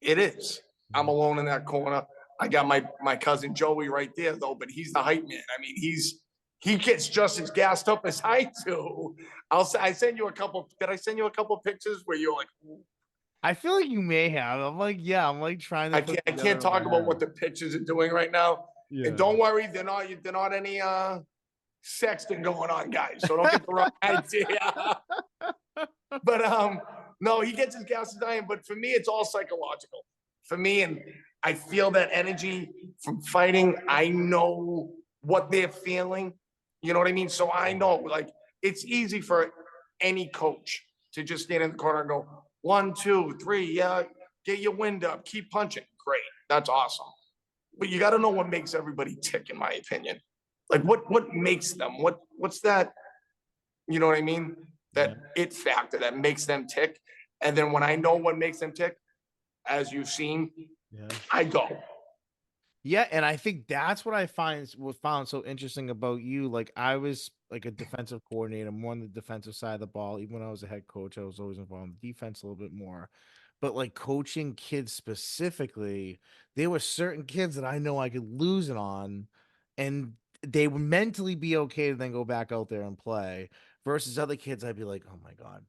it is. I'm alone in that corner. I got my cousin Joey right there though, but he's the hype man. I mean, he gets just as gassed up as I do. I send you a couple. Did I send you a couple pictures where you're like, I feel like you may have. I'm like, yeah, I'm like trying to put I together can't in my talk about head. what the pictures are doing right now. And Yeah. don't worry, they're not any sexting going on, guys. So don't get the wrong idea. But no, he gets his gas dying. But for me, it's all psychological. For me, and I feel that energy from fighting. I know what they're feeling. You know what I mean? So I know, like, it's easy for any coach to just stand in the corner and go, 1, 2, 3, yeah, get your wind up, keep punching. Great, that's awesome. But you got to know what makes everybody tick, in my opinion. Like what makes them? What's that? You know what I mean? Yeah. That it factor that makes them tick. And then when I know what makes them tick, as you've seen, Yeah. I go. Yeah, and I think that's what I found so interesting about you. Like I was like a defensive coordinator, more on the defensive side of the ball. Even when I was a head coach, I was always involved in defense a little bit more. But like coaching kids specifically, there were certain kids that I know I could lose it on, and they would mentally be okay to then go back out there and play. Versus other kids, I'd be like, oh my God,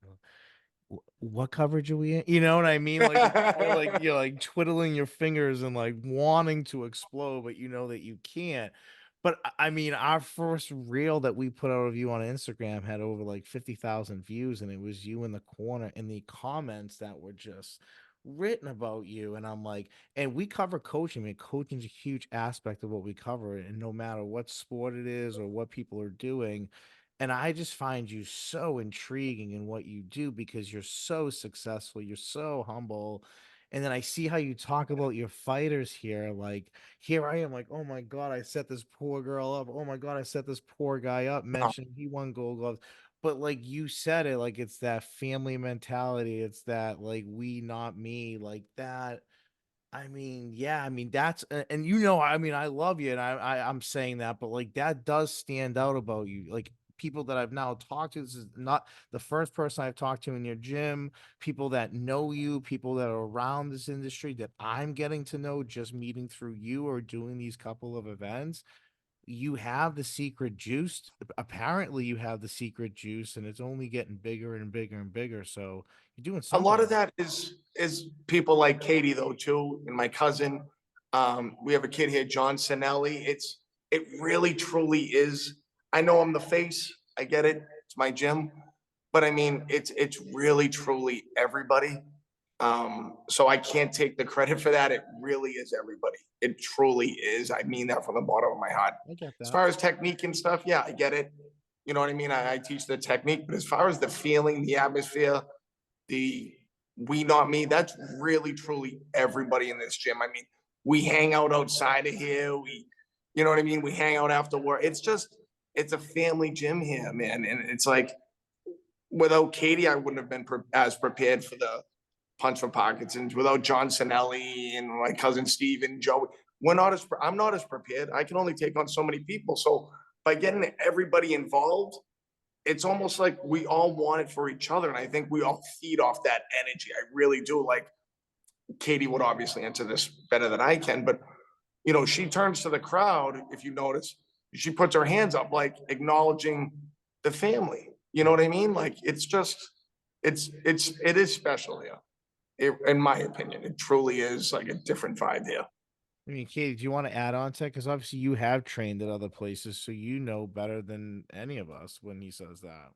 what coverage are we in? You know what I mean? Like you're like twiddling your fingers and like wanting to explode, but you know that you can't. But I mean, our first reel that we put out of you on Instagram had over like 50,000 views, and it was you in the corner in the comments that were just written about you. And I'm like, and we cover coaching. I mean, coaching is a huge aspect of what we cover, and no matter what sport it is or what people are doing, and I just find you so intriguing in what you do because you're so successful, you're so humble. And then I see how you talk about your fighters here. Like, here I am, like, oh my God, I set this poor girl up. Oh my God, I set this poor guy up, mentioning he won gold gloves. But like you said it, like it's that family mentality. It's that like we, not me, like that. I mean, yeah, I mean that's and you know, I mean, I love you, and I'm saying that, but like that does stand out about you. Like people that I've now talked to, this is not the first person I've talked to in your gym. People that know you, people that are around this industry that I'm getting to know just meeting through you or doing these couple of events. You have the secret juice. Apparently, you have the secret juice, and it's only getting bigger and bigger and bigger. So you're doing A lot something of right. that is people like Katie though too, and my cousin. We have a kid here, John Sinelli. It really truly is. I know I'm the face. I get it. It's my gym, but I mean, it's really truly everybody. So I can't take the credit for that. It really is everybody. It truly is. I mean that from the bottom of my heart. I get As that. far as technique and stuff, yeah, I get it. You know what I mean? I teach the technique, but as far as the feeling, the atmosphere, the we not me, that's really truly everybody in this gym. I mean, we hang out outside of here. You know what I mean? We hang out after work. It's a family gym here, man. And it's like, without Katie, I wouldn't have been as prepared for the punch for Parkinson's. Without John Sinelli and my cousin Steve and Joe, I'm not as prepared. I can only take on so many people. So by getting everybody involved, it's almost like we all want it for each other. And I think we all feed off that energy. I really do. Like, Katie would obviously answer this better than I can, but she turns to the crowd. If you notice, she puts her hands up, like acknowledging the family. You know what I mean? Like, it is special here. In my opinion, it truly is like a different vibe here. I mean, Katie, do you want to add on to that? Because obviously you have trained at other places, so you know better than any of us when he says that.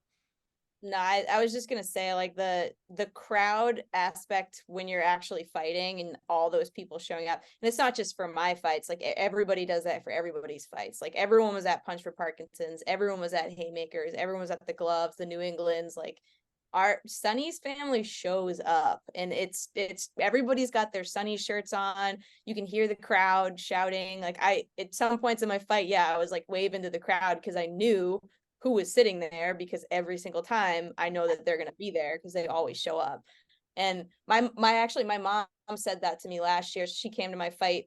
No, I was just gonna say, like, the crowd aspect when you're actually fighting and all those people showing up, and it's not just for my fights, like everybody does that for everybody's fights. Like, everyone was at Punch for Parkinson's, everyone was at Haymakers, everyone was at the Gloves, the New England's. Like, our Sonny's family shows up, and it's everybody's got their Sonny shirts on. You can hear the crowd shouting. Like, at some points in my fight, yeah, I was like waving to the crowd because I knew who was sitting there, because every single time I know that they're going to be there because they always show up. And my mom said that to me last year. She came to my fight,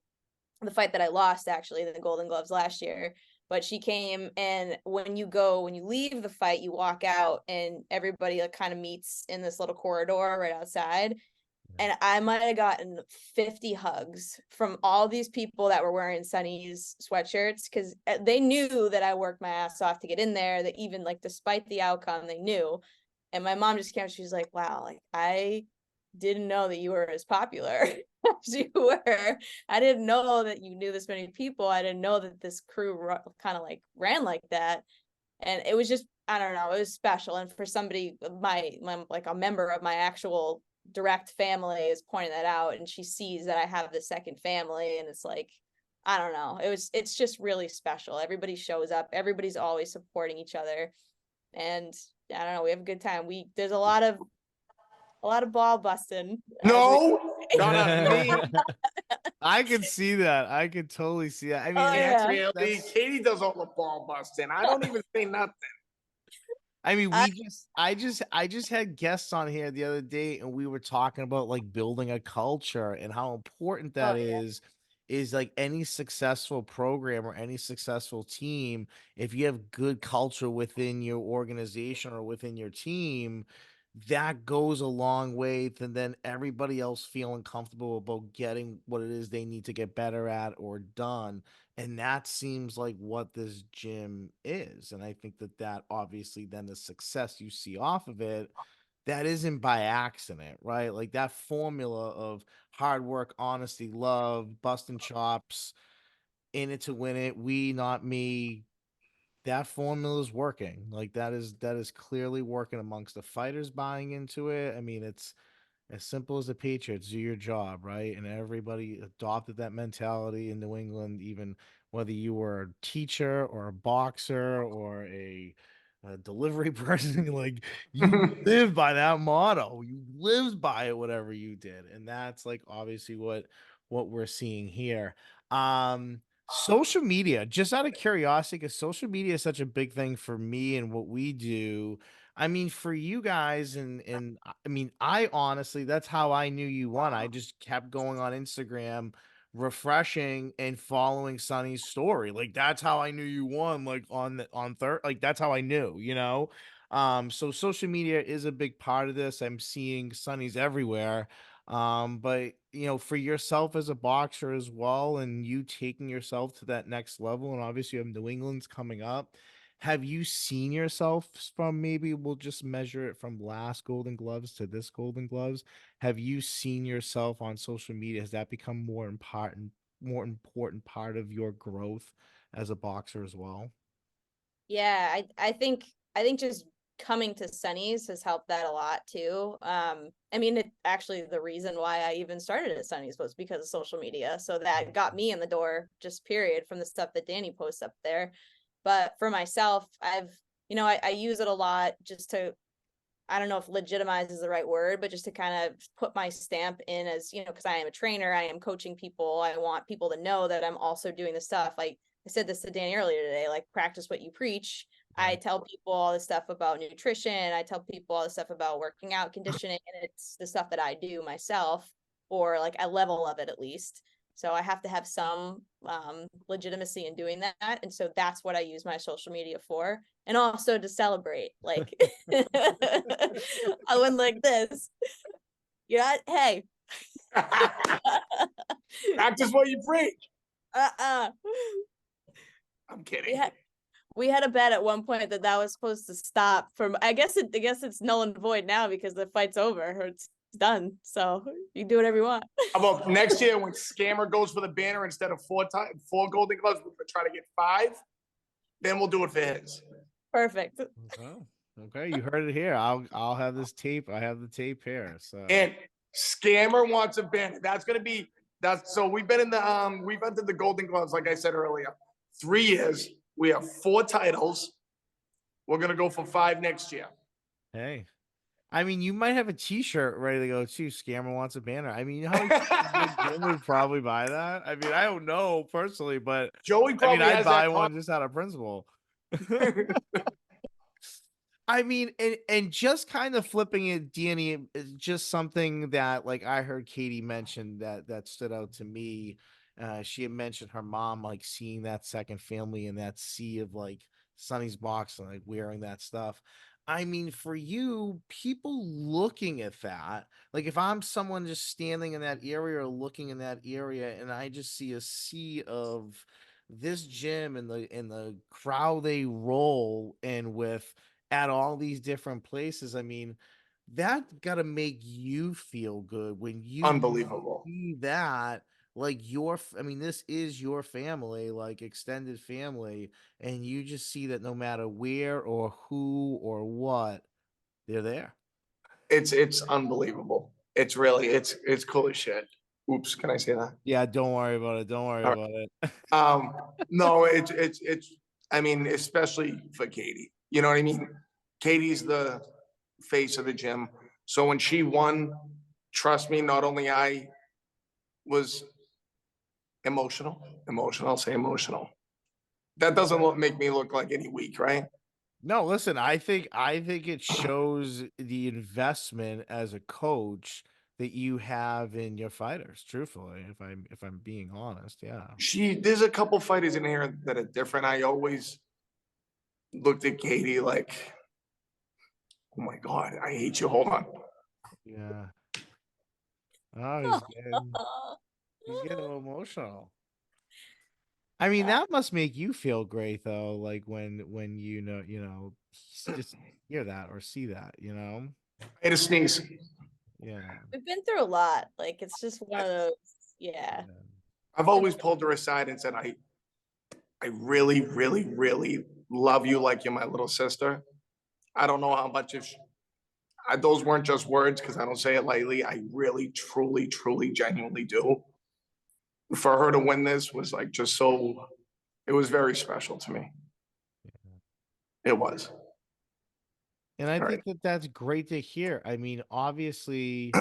the fight that I lost, actually, the Golden Gloves last year. But she came, and when you leave the fight, you walk out and everybody like kind of meets in this little corridor right outside. And I might have gotten 50 hugs from all these people that were wearing Sonny's sweatshirts, because they knew that I worked my ass off to get in there, that even like despite the outcome, they knew. And my mom just came, she's like, wow, like, I didn't know that you were as popular as you were. I didn't know that you knew this many people. I didn't know that this crew kind of like ran like that. And it was just, I don't know, it was special. And for somebody, my like a member of my actual direct family is pointing that out, and she sees that I have the second family, and it's like, I don't know, it's just really special. Everybody shows up, everybody's always supporting each other, and I don't know, we have a good time. There's a lot of ball busting. No, not on me. I could see that. I could totally see that. I mean, Oh, yeah. Really, Katie does all the ball busting. I don't even say nothing. I mean, I just had guests on here the other day, and we were talking about like building a culture and how important that is like any successful program or any successful team. If you have good culture within your organization or within your team, that goes a long way to then everybody else feeling comfortable about getting what it is they need to get better at or done. And that seems like what this gym is. And I think that obviously then the success you see off of it, that isn't by accident, right? Like that formula of hard work, honesty, love, busting chops, in it to win it, we, not me. That formula is working. Like that is clearly working amongst the fighters buying into it. I mean, it's as simple as the Patriots, do your job, right? And everybody adopted that mentality in New England, even whether you were a teacher or a boxer or a delivery person, like you live by that motto. You lived by it, whatever you did. And that's like obviously what we're seeing here. Social media, just out of curiosity, because social media is such a big thing for me and what we do. I mean, for you guys, and I mean, I honestly, that's how I knew you won. I just kept going on Instagram, refreshing and following Sonny's story. Like that's how I knew you won. Like on third, like that's how I knew. So social media is a big part of this. I'm seeing Sonny's everywhere. But for yourself as a boxer as well, and you taking yourself to that next level, and obviously you have New England's coming up. Have you seen yourself from, maybe we'll just measure it from last Golden Gloves to this Golden Gloves? Have you seen yourself on social media? Has that become more important part of your growth as a boxer as well? Yeah, I think just coming to Sonny's has helped that a lot too. I mean, it actually, the reason why I even started at Sonny's was because of social media. So that got me in the door, just period, from the stuff that Danny posts up there. But for myself, I use it a lot just to I don't know if legitimize is the right word, but just to kind of put my stamp in as, because I am a trainer, I am coaching people. I want people to know that I'm also doing the stuff. Like I said this to Danny earlier today, like practice what you preach. I tell people all this stuff about nutrition. I tell people all this stuff about working out, conditioning, and it's the stuff that I do myself, or like a level of it at least. So I have to have some legitimacy in doing that. And so that's what I use my social media for. And also to celebrate, like I went like this. Hey. Practice what you preach. I'm kidding. We had a bet at one point that was supposed to stop from, I guess it's null and void now because the fight's over. It's done. So you do whatever you want. How about next year when Scammer goes for the banner instead of 4 Golden Gloves, we're gonna try to get 5. Then we'll do it for his. Perfect. Oh, okay, you heard it here. I'll have this tape. I have the tape here. So and Scammer wants a banner. So we've been in the we've entered the Golden Gloves, like I said earlier. 3 years. We have 4 titles. We're gonna go for 5 next year. Hey. I mean, you might have a T-shirt ready to go too. Scammer wants a banner. I mean, you know how Jim would probably buy that. I mean, I don't know personally, but Joey probably I'd has buy that one just out of principle. I mean, and just kind of flipping it, Danny, is just something that like I heard Katie mention that stood out to me. She had mentioned her mom like seeing that second family in that sea of like Sonny's box and like wearing that stuff. I mean, for you, people looking at that, like if I'm someone just standing in that area or looking in that area and I just see a sea of this gym and the crowd they roll in with at all these different places, I mean, that got to make you feel good when you Unbelievable. see that like I mean, this is your family, like extended family, and you just see that no matter where or who or what, they're there. It's unbelievable. It's really it's cool as shit. Oops, can I say that? Yeah, don't worry about it. Don't worry about it. No, it's I mean, especially for Katie. You know what I mean? Katie's the face of the gym. So when she won, trust me, not only I was emotional. I'll say emotional. That doesn't make me look like any weak, right? No, listen, I think it shows the investment as a coach that you have in your fighters, truthfully, if I'm being honest. Yeah. There's a couple fighters in here that are different. I always looked at Katie like, oh my God, I hate you. Hold on. Yeah. Oh, he's getting emotional. I mean, that must make you feel great though, like when just hear that or see that, I had a sneeze. Yeah. We've been through a lot. Like it's just one of those, yeah. I've always pulled her aside and said, I really, really, really love you like you're my little sister. I don't know how much those weren't just words because I don't say it lightly. I really, truly, truly, genuinely do. For her to win this was like just so, it was very special to me. It was. And I think that that's great to hear. I mean, obviously,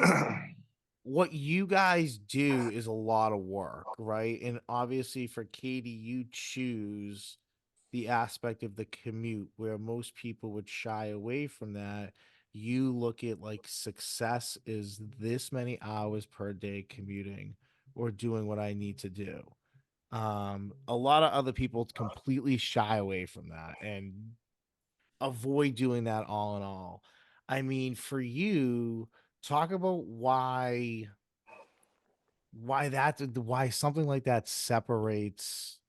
what you guys do is a lot of work, right? And obviously, for Katie, you choose the aspect of the commute where most people would shy away from that. You look at like success is this many hours per day commuting or doing what I need to do. A lot of other people completely shy away from that and avoid doing that all in all. I mean, for you, talk about why something like that separates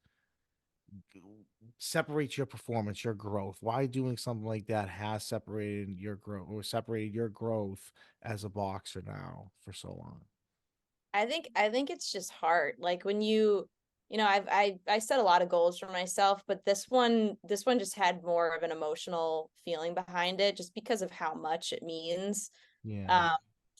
your performance, your growth. Why doing something like that has separated your growth or separated your growth as a boxer now for so long. I think it's just hard. Like when I set a lot of goals for myself, but this one just had more of an emotional feeling behind it just because of how much it means. Yeah.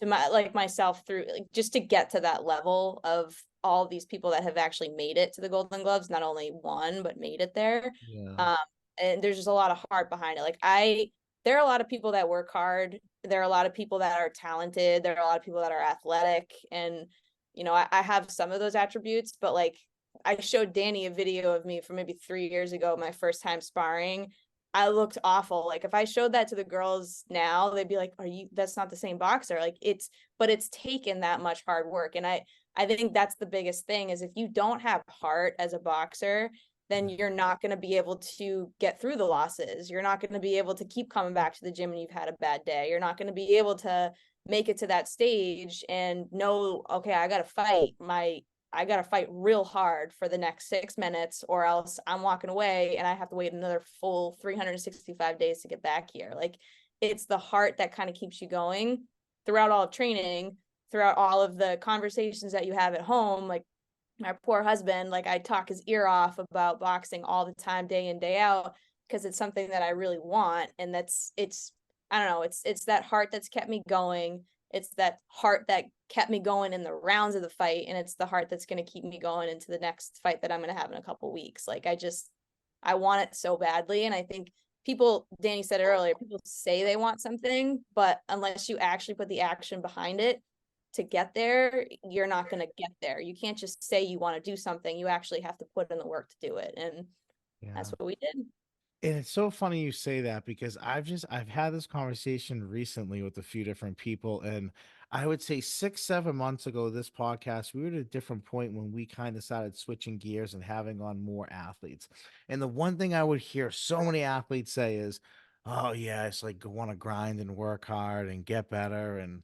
To myself through like just to get to that level of all these people that have actually made it to the Golden Gloves, not only won but made it there. Yeah. And there's just a lot of heart behind it. There are a lot of people that work hard there are a lot of people that are talented. There are a lot of people that are athletic. And, you know, I have some of those attributes, but like I showed Danny a video of me from maybe 3 years ago, my first time sparring. I looked awful. Like if I showed that to the girls now, they'd be like, that's not the same boxer. Like but it's taken that much hard work. And I think that's the biggest thing is if you don't have heart as a boxer, then you're not going to be able to get through the losses. You're not going to be able to keep coming back to the gym when you've had a bad day. You're not going to be able to make it to that stage and know, okay, I got to fight real hard for the next 6 minutes or else I'm walking away and I have to wait another full 365 days to get back here. Like it's the heart that kind of keeps you going throughout all of training, throughout all of the conversations that you have at home. Like my poor husband, like I talk his ear off about boxing all the time, day in, day out, because it's something that I really want. And I don't know, it's that heart that's kept me going. It's that heart that kept me going in the rounds of the fight. And it's the heart that's going to keep me going into the next fight that I'm going to have in a couple weeks. Like I want it so badly. And I think Danny said it earlier, people say they want something, but unless you actually put the action behind it, to get there, you're not going to get there. You can't just say you want to do something. You actually have to put in the work to do it. And that's what we did. And it's so funny you say that because I've had this conversation recently with a few different people, and I would say 6, 7 months ago, this podcast, we were at a different point when we kind of started switching gears and having on more athletes. And the one thing I would hear so many athletes say is, "Oh yeah, it's like want to grind and work hard and get better." And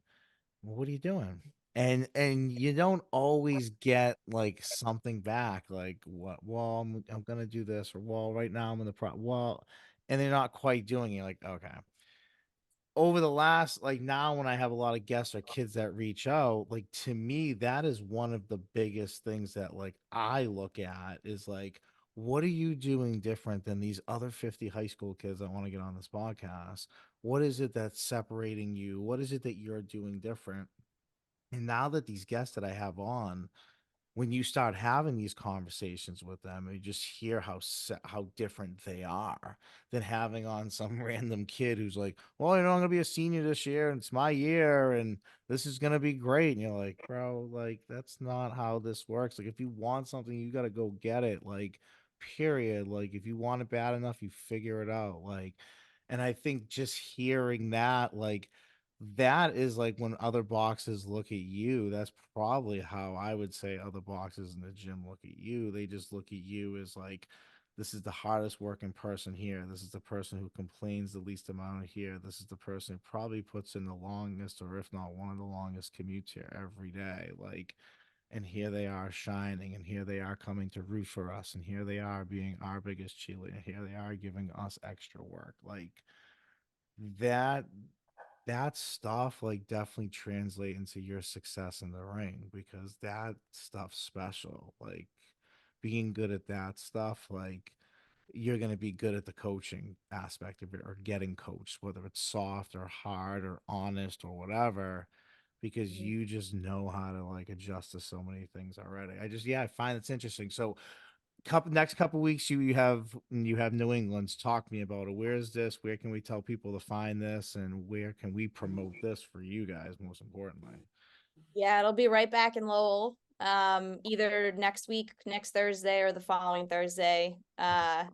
well, what are you doing? And you don't always get like something back, like what? Well, I'm gonna do this, or well, right now I'm in the well, and they're not quite doing it. Like, okay, over the last like now when I have a lot of guests or kids that reach out, like to me, that is one of the biggest things that like I look at is like, what are you doing different than these other 50 high school kids that want to get on this podcast? What is it that's separating you? What is it that you're doing different? And now that these guests that I have on, when you start having these conversations with them, you just hear how different they are than having on some random kid who's like, "Well, you know, I'm gonna be a senior this year, and it's my year, and this is gonna be great." And you're like, "Bro, like that's not how this works. Like, if you want something, you gotta go get it. Like, period. Like, if you want it bad enough, you figure it out." Like, and I think just hearing that, like that is like when other boxes look at you, that's probably how I would say other boxes in the gym look at you. They just look at you as like, this is the hardest working person here. This is the person who complains the least amount here. This is the person who probably puts in the longest, or if not one of the longest commutes here every day. Like, and here they are shining, and here they are coming to root for us, and here they are being our biggest cheerleader, and here they are giving us extra work. Like, that that stuff like definitely translate into your success in the ring because that stuff's special. Like being good at that stuff, like you're going to be good at the coaching aspect of it or getting coached, whether it's soft or hard or honest or whatever, because you just know how to like adjust to so many things already. Yeah, I find it's interesting. So next couple weeks you have New England's. Talk to me about it. Where is this? Where can we tell people to find this, and where can we promote this for you guys? Most importantly, Yeah, it'll be right back in Lowell. Either next week, next Thursday, or the following Thursday. I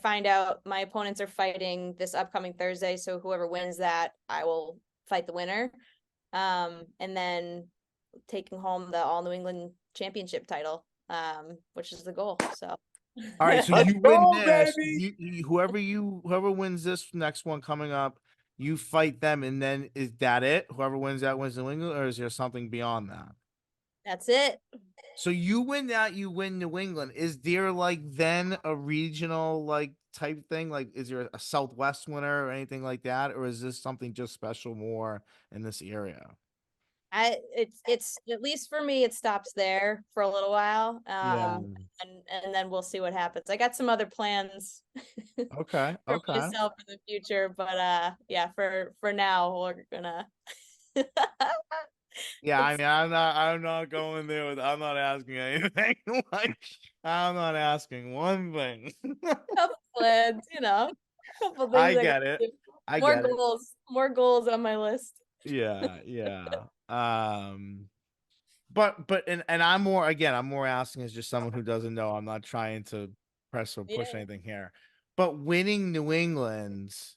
find out my opponents are fighting this upcoming Thursday, so whoever wins that, I will fight the winner. And then taking home the All New England Championship title, which is the goal. So all right. So Let's you win go, this. baby. Whoever wins this next one coming up, you fight them, and then is that it? Whoever wins that wins New England, or is there something beyond that? that's it. So you win that, you win New England. Is there like then a regional like type thing? Like, is there a Southwest winner or anything like that, or is this something just special more in this area? It's at least for me, it stops there for a little while. Yeah. And then we'll see what happens. I got some other plans Okay. for Okay. myself in the future, but yeah, for now we're gonna Yeah. I it's mean, I'm not going there with. I'm not asking anything. Like, I'm not asking one thing. a couple plans, couple things I I get gotta it. do. I get it. More goals on my list. Yeah, yeah. But and I'm more again, I'm more asking as just someone who doesn't know. I'm not trying to press or push Yeah. anything here. But winning New England's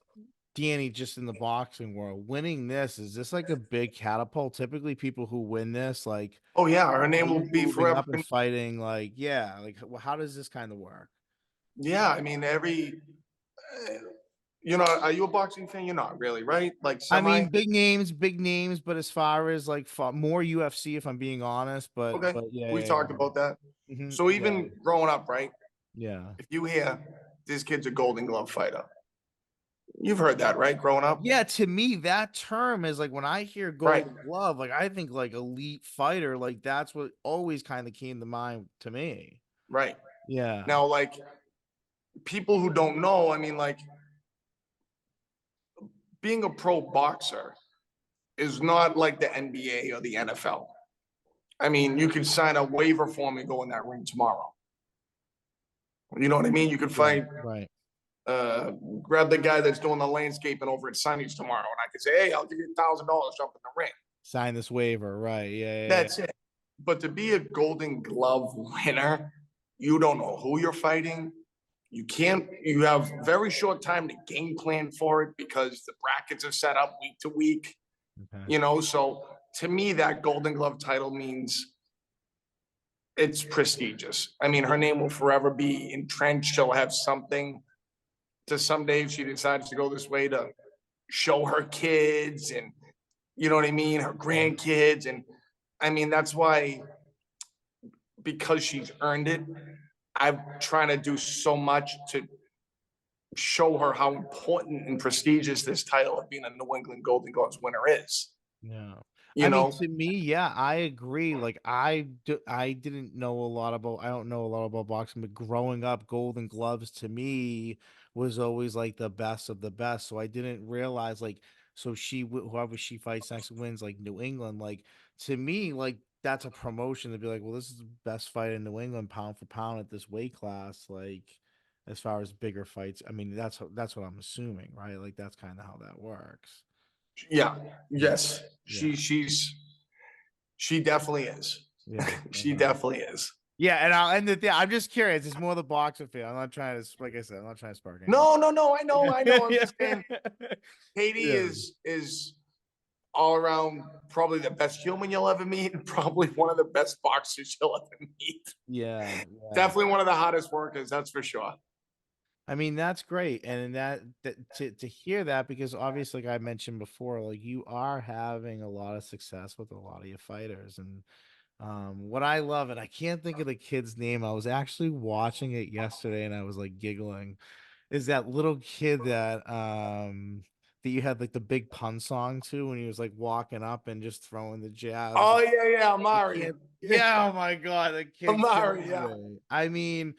Danny, just in the boxing world, winning this, is this like a big catapult? Typically, people who win this, like, Oh yeah, her name are will you be moving forever. up and fighting? Like, yeah, like, how does this kind of work? Yeah, I mean, uh, are you a boxing fan? You're not really, right? Like I semi. mean, big names, but as far as like more UFC, if I'm being honest, Okay, but yeah, we've yeah, talked about that. yeah. Hmm, So yeah, even growing up, right? yeah. If you hear this kid's a Golden Glove fighter, you've heard that, right? Growing up, Yeah, to me, that term is like when I hear right? Golden Glove, like I think like elite fighter, like that's what always kind of came to mind to me. Right. Yeah. Now, like people who don't know, I mean, like being a pro boxer is not like the NBA or the NFL. I mean, you could sign a waiver form and go in that ring tomorrow. You know what I mean? You could Right, fight, right. uh, grab the guy that's doing the landscaping over at Sunny's tomorrow, and I could say, hey, I'll give you $1,000, jump in the ring. Sign this waiver, right? Yeah, yeah, That's it. But to be a Golden Glove winner, you don't know who you're fighting. You have very short time to game plan for it because the brackets are set up week to week, yeah. Okay. so to me, that Golden Glove title means it's prestigious. I mean, her name will forever be entrenched. She'll have something to someday if she decides to go this way to show her kids and you know what I mean, her grandkids. And I mean, that's why, because she's earned it, I'm trying to do so much to show her how important and prestigious this title of being a New England Golden Gloves winner is. Yeah. You I mean, know, to me, yeah, I agree. Like I didn't know a lot about I don't know a lot about boxing, but growing up, Golden Gloves to me was always like the best of the best. So I didn't realize like so whoever she fights next wins like New England. Like to me, like that's a promotion to be like, well, this is the best fight in New England pound for pound at this weight class. Like as far as bigger fights, I mean, that's what I'm assuming, right? Like that's kind of how that works. yeah, Yeah. yes, Yeah. she definitely is. Yeah. She Okay. definitely is. Yeah, and I'll end it there. I'm just curious. It's more the boxer fan. I'm not trying to, like I said, I'm not trying to spark anything. No, no, no. I know. I'm Yeah. just saying, Katie Yeah. is all around probably the best human you'll ever meet, and probably one of the best boxers you'll ever meet. Yeah. Yeah. Definitely one of the hottest workers, that's for sure. I mean, that's great. And that to hear that, because obviously, like I mentioned before, like you are having a lot of success with a lot of your fighters. And what I love, and I can't think of the kid's name. I was actually watching it yesterday and I was like giggling, is that little kid that you had like the big pun song to when he was like walking up and just throwing the jabs. Oh yeah, I Amari. can't, yeah, oh my god, the kid Amari, kills yeah. me. I mean,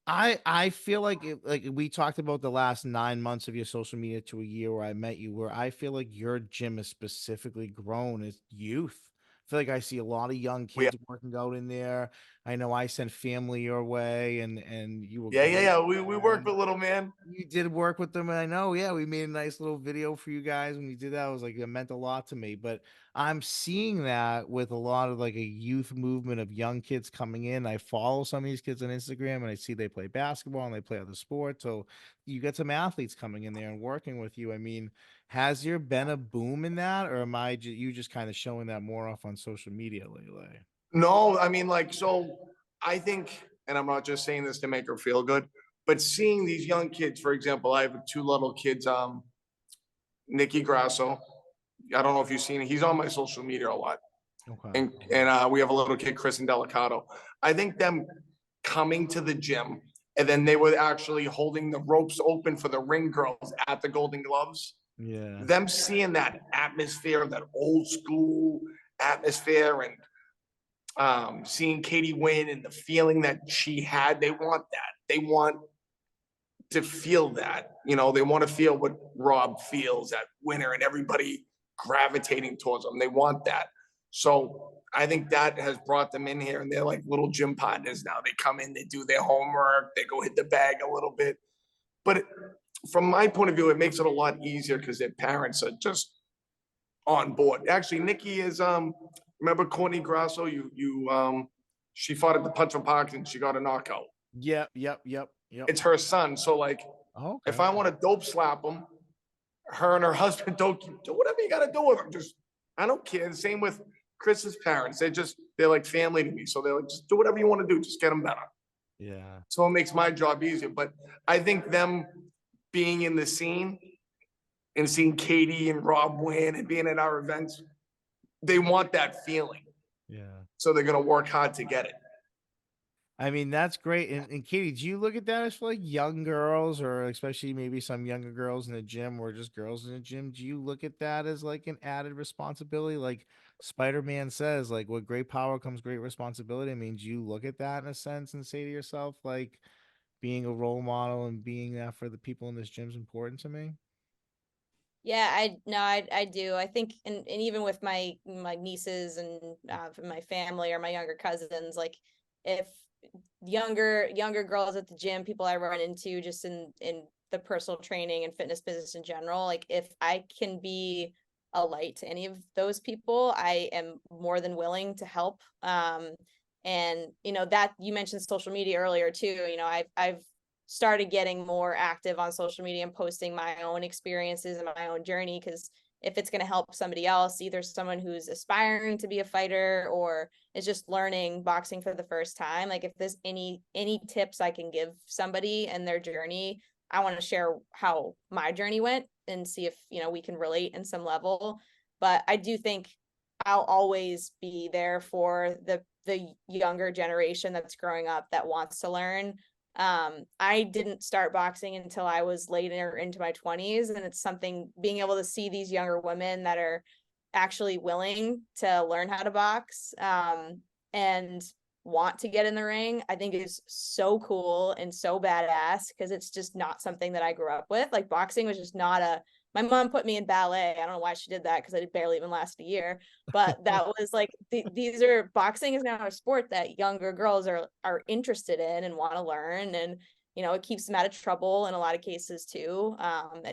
I feel like like we talked about the last 9 months of your social media to a year where I met you, where I feel like your gym is specifically grown as youth. I feel like I see a lot of young Yeah, kids working out in there. I know I sent family your way, and you were great yeah. with We worked them. with little man. You did work with them, and I know, yeah, we made a nice little video for you guys when you did that. It was like it meant a lot to me. But I'm seeing that with a lot of like a youth movement of young kids coming in. I follow some of these kids on Instagram and I see they play basketball and they play other sports. So you get some athletes coming in there and working with you. I mean, has there been a boom in that, or am you just kind of showing that more off on social media lately? No, I mean, like, so I think, and I'm not just saying this to make her feel good, but seeing these young kids, for example, I have two little kids, Nicky Grasso. I don't know if you've seen it. He's on my social media a lot. Okay. And we have a little kid, Kristen Delicato. I think them coming to the gym and then they were actually holding the ropes open for the ring girls at the Golden Gloves. Yeah. Them seeing that atmosphere, that old school atmosphere, and seeing Katie win and the feeling that she had, they want that. They want to feel that. They want to feel what Rob feels, that winner, and everybody gravitating towards them. They want that. So I think that has brought them in here, and they're like little gym partners now. They come in, they do their homework, they go hit the bag a little bit. But from my point of view, it makes it a lot easier because their parents are just on board. Actually, Nikki is, remember Courtney Grasso? She fought at the Punch and Park and she got a knockout. Yep, yep, yep, yep. It's her son. So like, Okay. if I want to dope slap him, her and her husband don't do whatever you got to do with them. Just, I don't care. The same with Chris's parents. They're like family to me. So they're like, just do whatever you want to do. Just get them better. Yeah. So it makes my job easier. But I think them being in the scene and seeing Katie and Rob win and being at our events, they want that feeling. Yeah. So they're going to work hard to get it. I mean, that's great. And Katie, do you look at that as for like young girls, or especially maybe some younger girls in the gym or just girls in the gym? Do you look at that as like an added responsibility? Like Spider-Man says, like, with great power comes great responsibility. I mean, do you look at that in a sense and say to yourself, like, being a role model and being that for the people in this gym is important to me? Yeah, I do. I think, and even with my nieces and my family or my younger cousins, like if younger girls at the gym, people I run into just in the personal training and fitness business in general, like if I can be a light to any of those people, I am more than willing to help. And that you mentioned social media earlier too. I've started getting more active on social media and posting my own experiences and my own journey, because if it's going to help somebody else, either someone who's aspiring to be a fighter or is just learning boxing for the first time, like if there's any tips I can give somebody and their journey, I want to share how my journey went and see if we can relate in some level. But I do think I'll always be there for the younger generation that's growing up that wants to learn. I didn't start boxing until I was later into my 20s, and it's something, being able to see these younger women that are actually willing to learn how to box and want to get in the ring, I think is so cool and so badass, because it's just not something that I grew up with. Like boxing was just not a, my mom put me in ballet. I don't know why she did that, because I barely even lasted a year. But that was like these are, boxing is now a sport that younger girls are interested in and want to learn, and it keeps them out of trouble in a lot of cases too.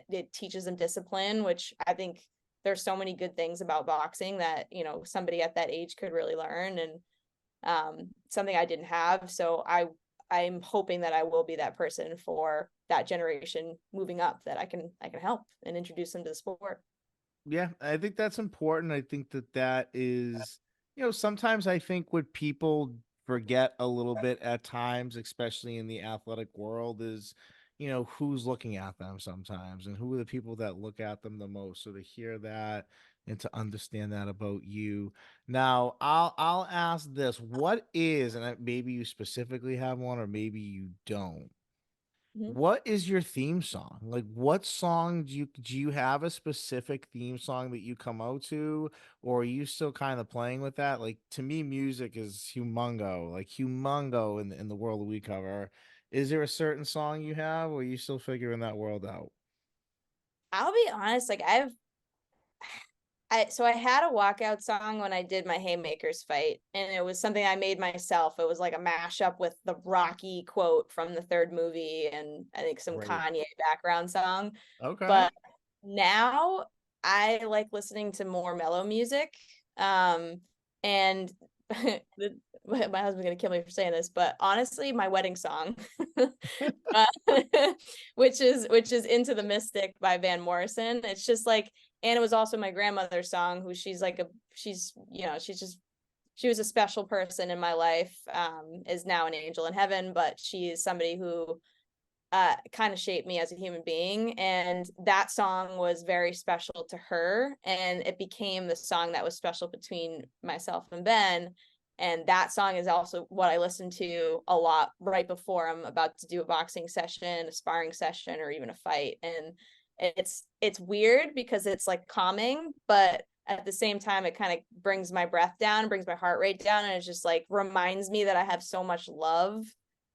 It teaches them discipline, which I think there's so many good things about boxing that somebody at that age could really learn, and something I didn't have. So I'm hoping that I will be that person for that generation moving up, that I can help and introduce them to the sport. Yeah, I think that's important. I think that is, sometimes I think what people forget a little bit at times, especially in the athletic world, is, who's looking at them sometimes and who are the people that look at them the most. So to hear that and to understand that about you. Now, I'll ask this: what is, and maybe you specifically have one, or maybe you don't. Mm-hmm. What is your theme song? Like, what song do you have a specific theme song that you come out to, or are you still kind of playing with that? Like, to me, music is humongo, like humongo in the world that we cover. Is there a certain song you have, or are you still figuring that world out? I'll be honest, like I had a walkout song when I did my Haymakers fight, and it was something I made myself. It was like a mashup with the Rocky quote from the third movie and I think some Right. Kanye background song. Okay. But now I like listening to more mellow music. And my husband's gonna kill me for saying this, but honestly, my wedding song, uh, which is Into the Mystic by Van Morrison. It's just like, and it was also my grandmother's song, who she's like she was a special person in my life, is now an angel in heaven, but she is somebody who kind of shaped me as a human being. And that song was very special to her. And it became the song that was special between myself and Ben. And that song is also what I listen to a lot right before I'm about to do a boxing session, a sparring session, or even a fight. And it's weird because it's like calming, but at the same time, it kind of brings my breath down, brings my heart rate down. And it just like reminds me that I have so much love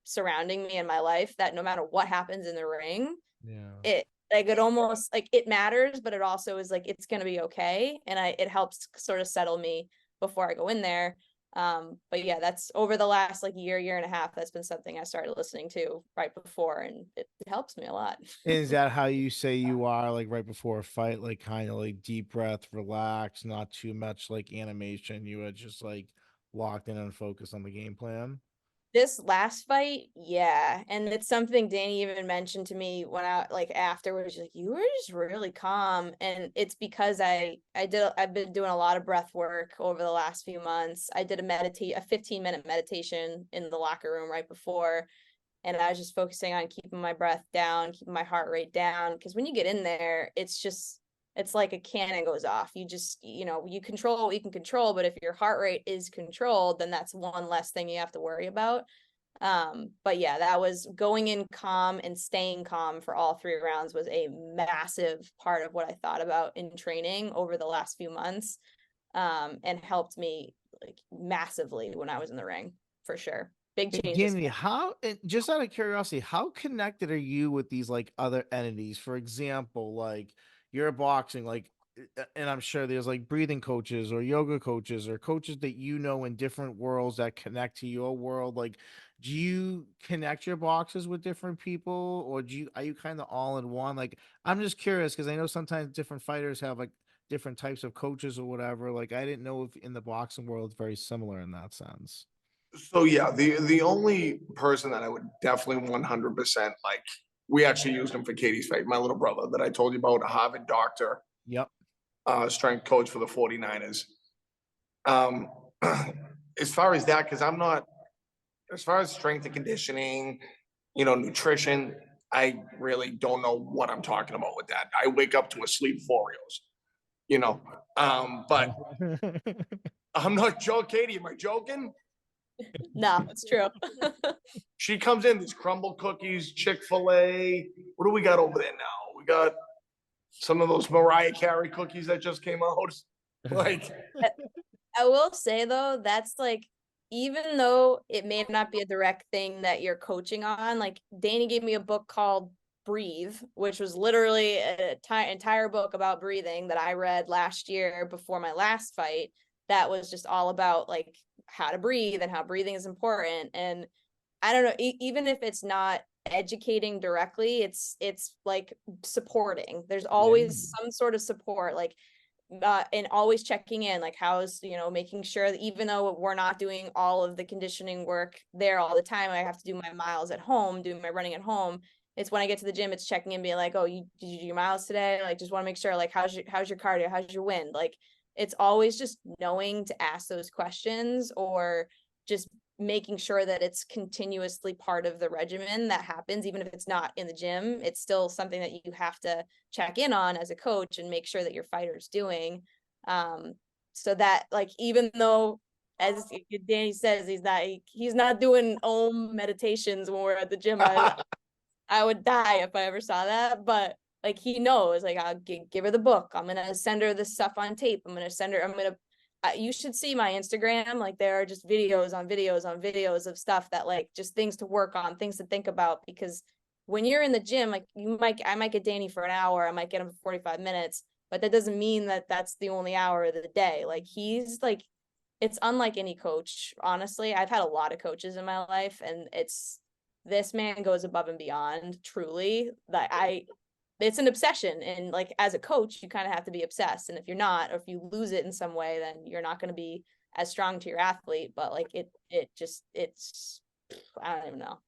surrounding me in my life, that no matter what happens in the ring, Yeah. it almost like it matters, but it also is like it's gonna be okay. And it helps sort of settle me before I go in there. But yeah, that's over the last like year and a half, that's been something I started listening to right before, and it helps me a lot. Is that how you say you are, like, right before a fight, like, kinda, like, deep breath, relax, not too much, like, animation, you are just, like, locked in and focused on the game plan? This last fight, yeah, and it's something Danny even mentioned to me when I like afterwards, she's like, "You were just really calm," and it's because I've been doing a lot of breath work over the last few months. I did a 15-minute meditation in the locker room right before, and I was just focusing on keeping my breath down, keeping my heart rate down. Because when you get in there, it's like a cannon goes off. You just, you control what you can control, but if your heart rate is controlled, then that's one less thing you have to worry about. But yeah, that was going in calm and staying calm for all 3 rounds was a massive part of what I thought about in training over the last few months. And helped me like massively when I was in the ring, for sure. Big Hey, changes. Danny, how just out of curiosity, how connected are you with these, like, other entities? For example, like, you're boxing, like, and I'm sure there's, like, breathing coaches or yoga coaches or coaches that you know in different worlds that connect to your world, like, do you connect your boxes with different people, or are you kinda all in one? Like, I'm just curious because I know sometimes different fighters have, like, different types of coaches or whatever, like, I didn't know if in the boxing world it's very similar in that sense. So yeah, the only person that I would definitely 100% like, we actually used him for Katie's fight, my little brother that I told you about, a Harvard doctor, Yep. strength coach for the 49ers. Um, as far as that, because I'm not, as far as strength and conditioning, nutrition, I really don't know what I'm talking about with that. I wake up to a sleep of Oreos, you know. But I'm not joking. Katie, am I joking? No, it's true. She comes in, these crumble cookies, Chick-fil-A. What do we got over there now? We got some of those Mariah Carey cookies that just came out. Like, I will say though, that's like, even though it may not be a direct thing that you're coaching on, like Danny gave me a book called Breathe, which was literally an entire book about breathing that I read last year before my last fight. That was just all about like how to breathe and how breathing is important. And I don't know, even if it's not educating directly, it's like supporting. There's Yeah. always some sort of support, like and always checking in, like how's, making sure that even though we're not doing all of the conditioning work there all the time, I have to do my miles at home, doing my running at home. It's when I get to the gym, it's checking in, being like, oh, did you do your miles today? Like, just want to make sure, like, how's your cardio? How's your wind? Like, it's always just knowing to ask those questions, or just making sure that it's continuously part of the regimen that happens, even if it's not in the gym. It's still something that you have to check in on as a coach and make sure that your fighter's doing. Um, so that like, even though, as Danny says, he's not doing Om meditations when we're at the gym. I would die if I ever saw that, but like he knows, like I'll give her the book. I'm gonna send her this stuff on tape. You should see my Instagram. Like there are just videos on videos on videos of stuff that like just things to work on, things to think about. Because when you're in the gym, like I might get Danny for an hour, I might get him for 45 minutes, but that doesn't mean that that's the only hour of the day. Like he's like, it's unlike any coach. Honestly, I've had a lot of coaches in my life, and this man goes above and beyond, truly. That it's an obsession, and like as a coach you kind of have to be obsessed, and if you're not, or if you lose it in some way, then you're not going to be as strong to your athlete. But like it's I don't even know.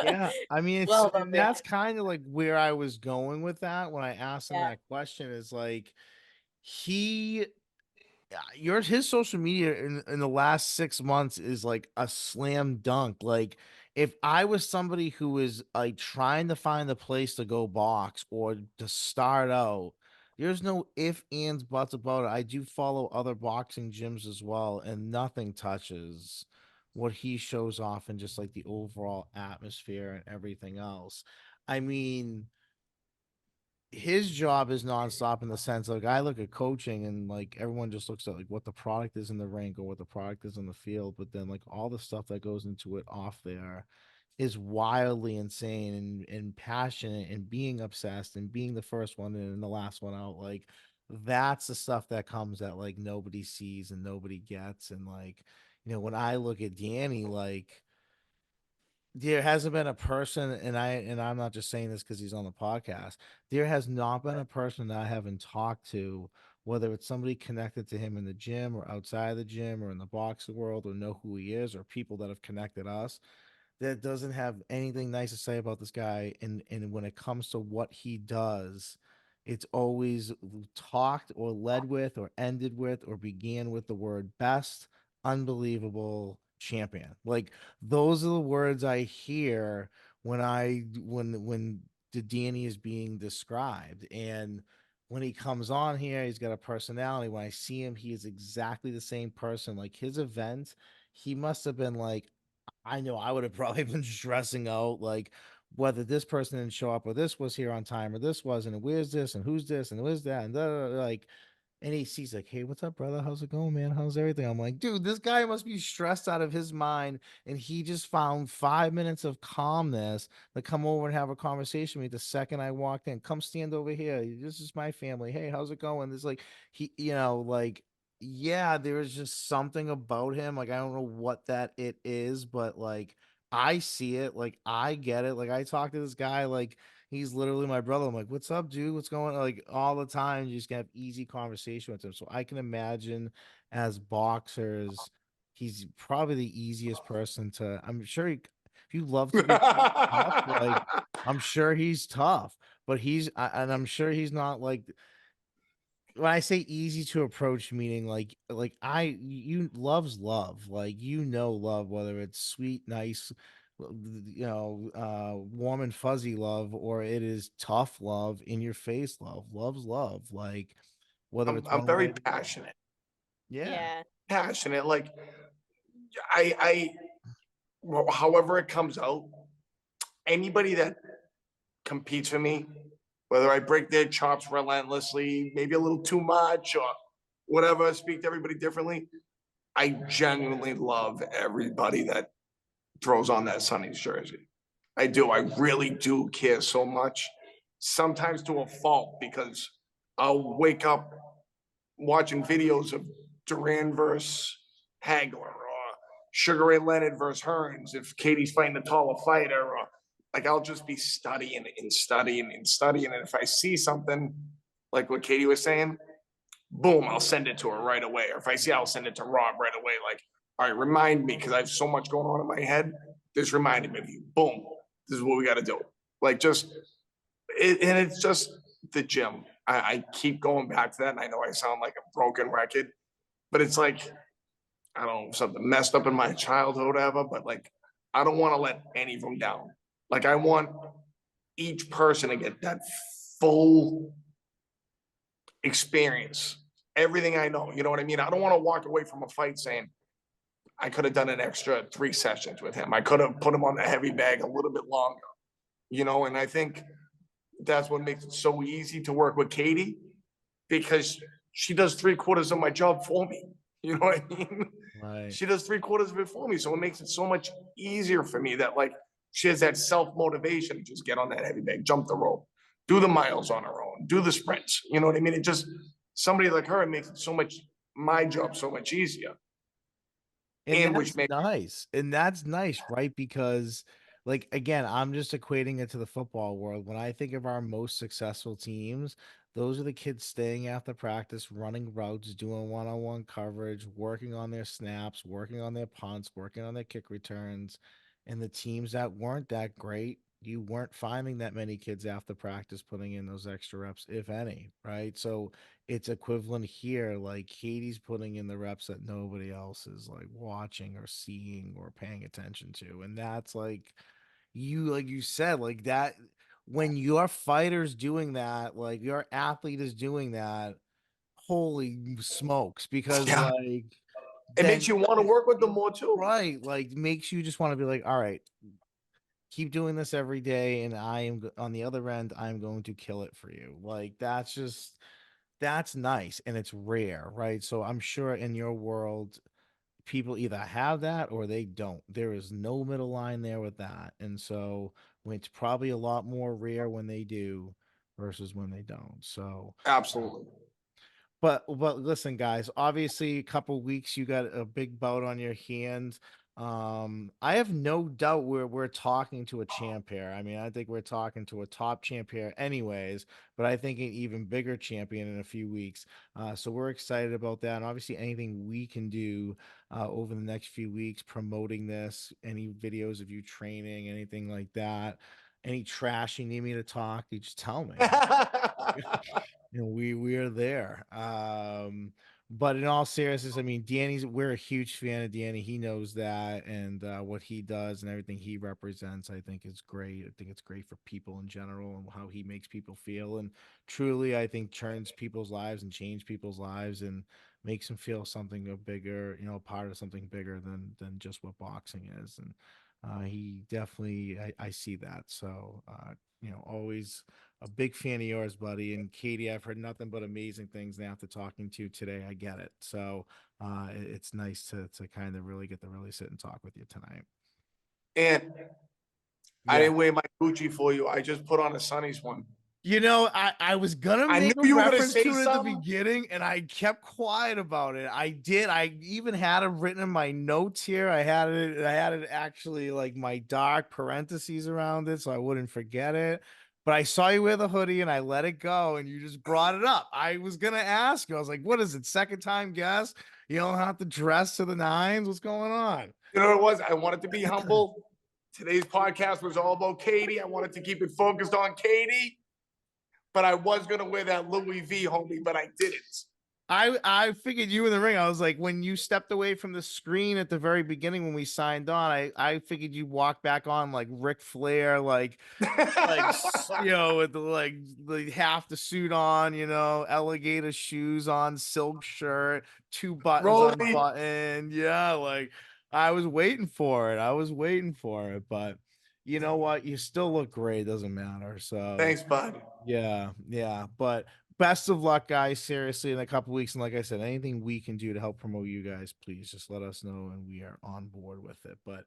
Yeah, I mean, Well above and it. that's kind of like where I was going with that when I asked him Yeah. that question is like he your his social media in the last 6 months is like a slam dunk. Like if I was somebody who was like trying to find a place to go box or to start out, there's no if, ands, buts about it. I do follow other boxing gyms as well, and nothing touches what he shows off and just like the overall atmosphere and everything else. I mean, his job is nonstop in the sense like I look at coaching and like everyone just looks at like what the product is in the rink or what the product is in the field, but then like all the stuff that goes into it off there is wildly insane and passionate and being obsessed and being the first one in and the last one out. Like that's the stuff that comes that like nobody sees and nobody gets. And like, when I look at Danny, like there hasn't been a person, and I'm not just saying this because he's on the podcast. There has not been a person that I haven't talked to, whether it's somebody connected to him in the gym or outside the gym or in the boxing world or know who he is, or people that have connected us, that doesn't have anything nice to say about this guy. And when it comes to what he does, it's always talked or led with or ended with or began with the word best, unbelievable, champion. Like those are the words I hear when the Danny is being described. And when he comes on here, he's got a personality. When I see him, he is exactly the same person. Like his event, he must have been like, I know I would have probably been stressing out, like whether this person didn't show up or this was here on time or this wasn't, and where's this and who's this and who's that, and like, and he sees like, hey, what's up, brother? How's it going, man? How's everything? I'm like, dude, this guy must be stressed out of his mind, and he just found 5 minutes of calmness to come over and have a conversation with me the second I walked in. Come stand over here. This is my family. Hey, how's it going? There's like like yeah, there is just something about him. Like I don't know what that it is, but like I see it, like I get it. Like I talk to this guy, like he's literally my brother. I'm like, what's up, dude? What's going on? Like all the time, you just can have easy conversation with him. So I can imagine as boxers, he's probably the easiest person to. I'm sure if you love to be called tough, like I'm sure he's tough, but and I'm sure he's not like when I say easy to approach, meaning like you love's love, like love, whether it's sweet, nice, warm and fuzzy love, or it is tough love, in your face love. Love's love, like whether it's I'm one way very or the other. passionate. Yeah, Yeah. Passionate. Like well, however it comes out, anybody that competes with me, whether I break their chops relentlessly, maybe a little too much or whatever, speak to everybody differently. I genuinely love everybody that throws on that Sonny's jersey. I do. I really do care so much. Sometimes to a fault because I'll wake up watching videos of Duran versus Hagler or Sugar Ray Leonard versus Hearns if Katie's fighting a taller fighter, or like I'll just be studying and studying and studying. And if I see something like what Katie was saying, boom, I'll send it to her right away. Or if I see, I'll send it to Rob right away. Like, all right, remind me because I have so much going on in my head. This reminded me of you. Boom, this is what we got to do. Like, and it's just the gym. I keep going back to that, and I know I sound like a broken record, but it's like I don't know, something messed up in my childhood, ever. But like, I don't want to let any of them down. Like, I want each person to get that full experience, everything I know. You know what I mean? I don't want to walk away from a fight saying I could have done an extra 3 sessions with him. I could have put him on the heavy bag a little bit longer. And I think that's what makes it so easy to work with Katie because she does 3/4 of my job for me. You know what I mean? right. She does 3/4 of it for me. So it makes it so much easier for me that like she has that self motivation to just get on that heavy bag, jump the rope, do the miles on her own, do the sprints. You know what I mean? It just somebody like her, it makes it so much my job so much easier. And And which that's makes nice. And that's nice, right? Because, like, again, I'm just equating it to the football world. When I think of our most successful teams, those are the kids staying after practice, running routes, doing one on one coverage, working on their snaps, working on their punts, working on their kick returns. And the teams that weren't that great, you weren't finding that many kids after practice putting in those extra reps, if any, right? So, it's equivalent here. Like Katie's putting in the reps that nobody else is like watching or seeing or paying attention to. And that's like you said, like that when your fighter's doing that, like your athlete is doing that, holy smokes, because yeah, like it makes then you want to work with them more too. right, like makes you just want to be like, all right, keep doing this every day, and I am on the other end, I'm going to kill it for you. Like that's nice and it's rare, right? So I'm sure in your world, people either have that or they don't. There is no middle line there with that. And so it's probably a lot more rare when they do versus when they don't. So Absolutely. But listen, guys, obviously a couple weeks you got a big bout on your hands. I have no doubt we're talking to a champ here. I mean, I think we're talking to a top champ here anyways, but I think an even bigger champion in a few weeks. So we're excited about that. And obviously anything we can do over the next few weeks promoting this, any videos of you training, anything like that, any trash you need me to talk, you just tell me. We are there. But in all seriousness, I mean, we're a huge fan of Danny. He knows that, and what he does and everything he represents, I think is great. I think it's great for people in general and how he makes people feel. And truly, I think turns people's lives and change people's lives and makes them feel something a bigger, part of something bigger than just what boxing is. And he definitely, I see that. So, always a big fan of yours, buddy. And Katie, I've heard nothing but amazing things now after talking to you today. I get it. So it's nice to kind of really get to really sit and talk with you tonight. And I Yeah. didn't wear my Gucci for you. I just put on a Sonny's one. I was gonna I make knew a you were gonna reference say to it at the something. beginning, and I kept quiet about it. I did. I even had it written in my notes here. I had it actually like my dark parentheses around it, so I wouldn't forget it. But I saw you wear the hoodie, and I let it go, and you just brought it up. I was gonna ask you. I was like, "What is it? Second time guest? You don't have to dress to the nines. What's going on?" You know what it was? I wanted to be humble. Today's podcast was all about Katie. I wanted to keep it focused on Katie. But I was gonna wear that Louis V, homie, but I didn't. I figured you in the ring. I was like, when you stepped away from the screen at the very beginning when we signed on, I figured you walked back on like Ric Flair, like with the half the suit on, alligator shoes on, silk shirt, two buttons Rolly. unbuttoned. Yeah, like I was waiting for it. I was waiting for it, but you know what? You still look great. Doesn't matter. So Thanks, bud. yeah, but best of luck, guys. Seriously, in a couple weeks, and like I said, anything we can do to help promote you guys, please just let us know, and we are on board with it. But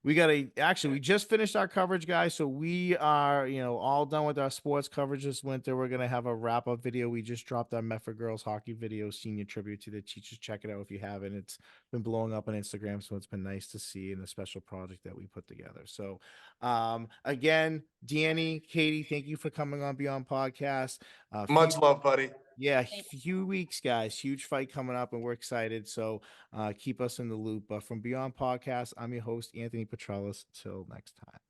we just finished our coverage, guys, so we are all done with our sports coverage this winter. We're gonna have a wrap up video. We just dropped our Medford girls hockey video senior tribute to the teachers. Check it out if you haven't. It's been blowing up on Instagram, so it's been nice to see in a special project that we put together. So again, Danny, Katie, thank you for coming on Beyond Podcast. Much love, buddy. Yeah, few weeks, guys. Huge fight coming up, and we're excited. So keep us in the loop. From Beyond Podcast, I'm your host, Anthony Petrellis. Till next time.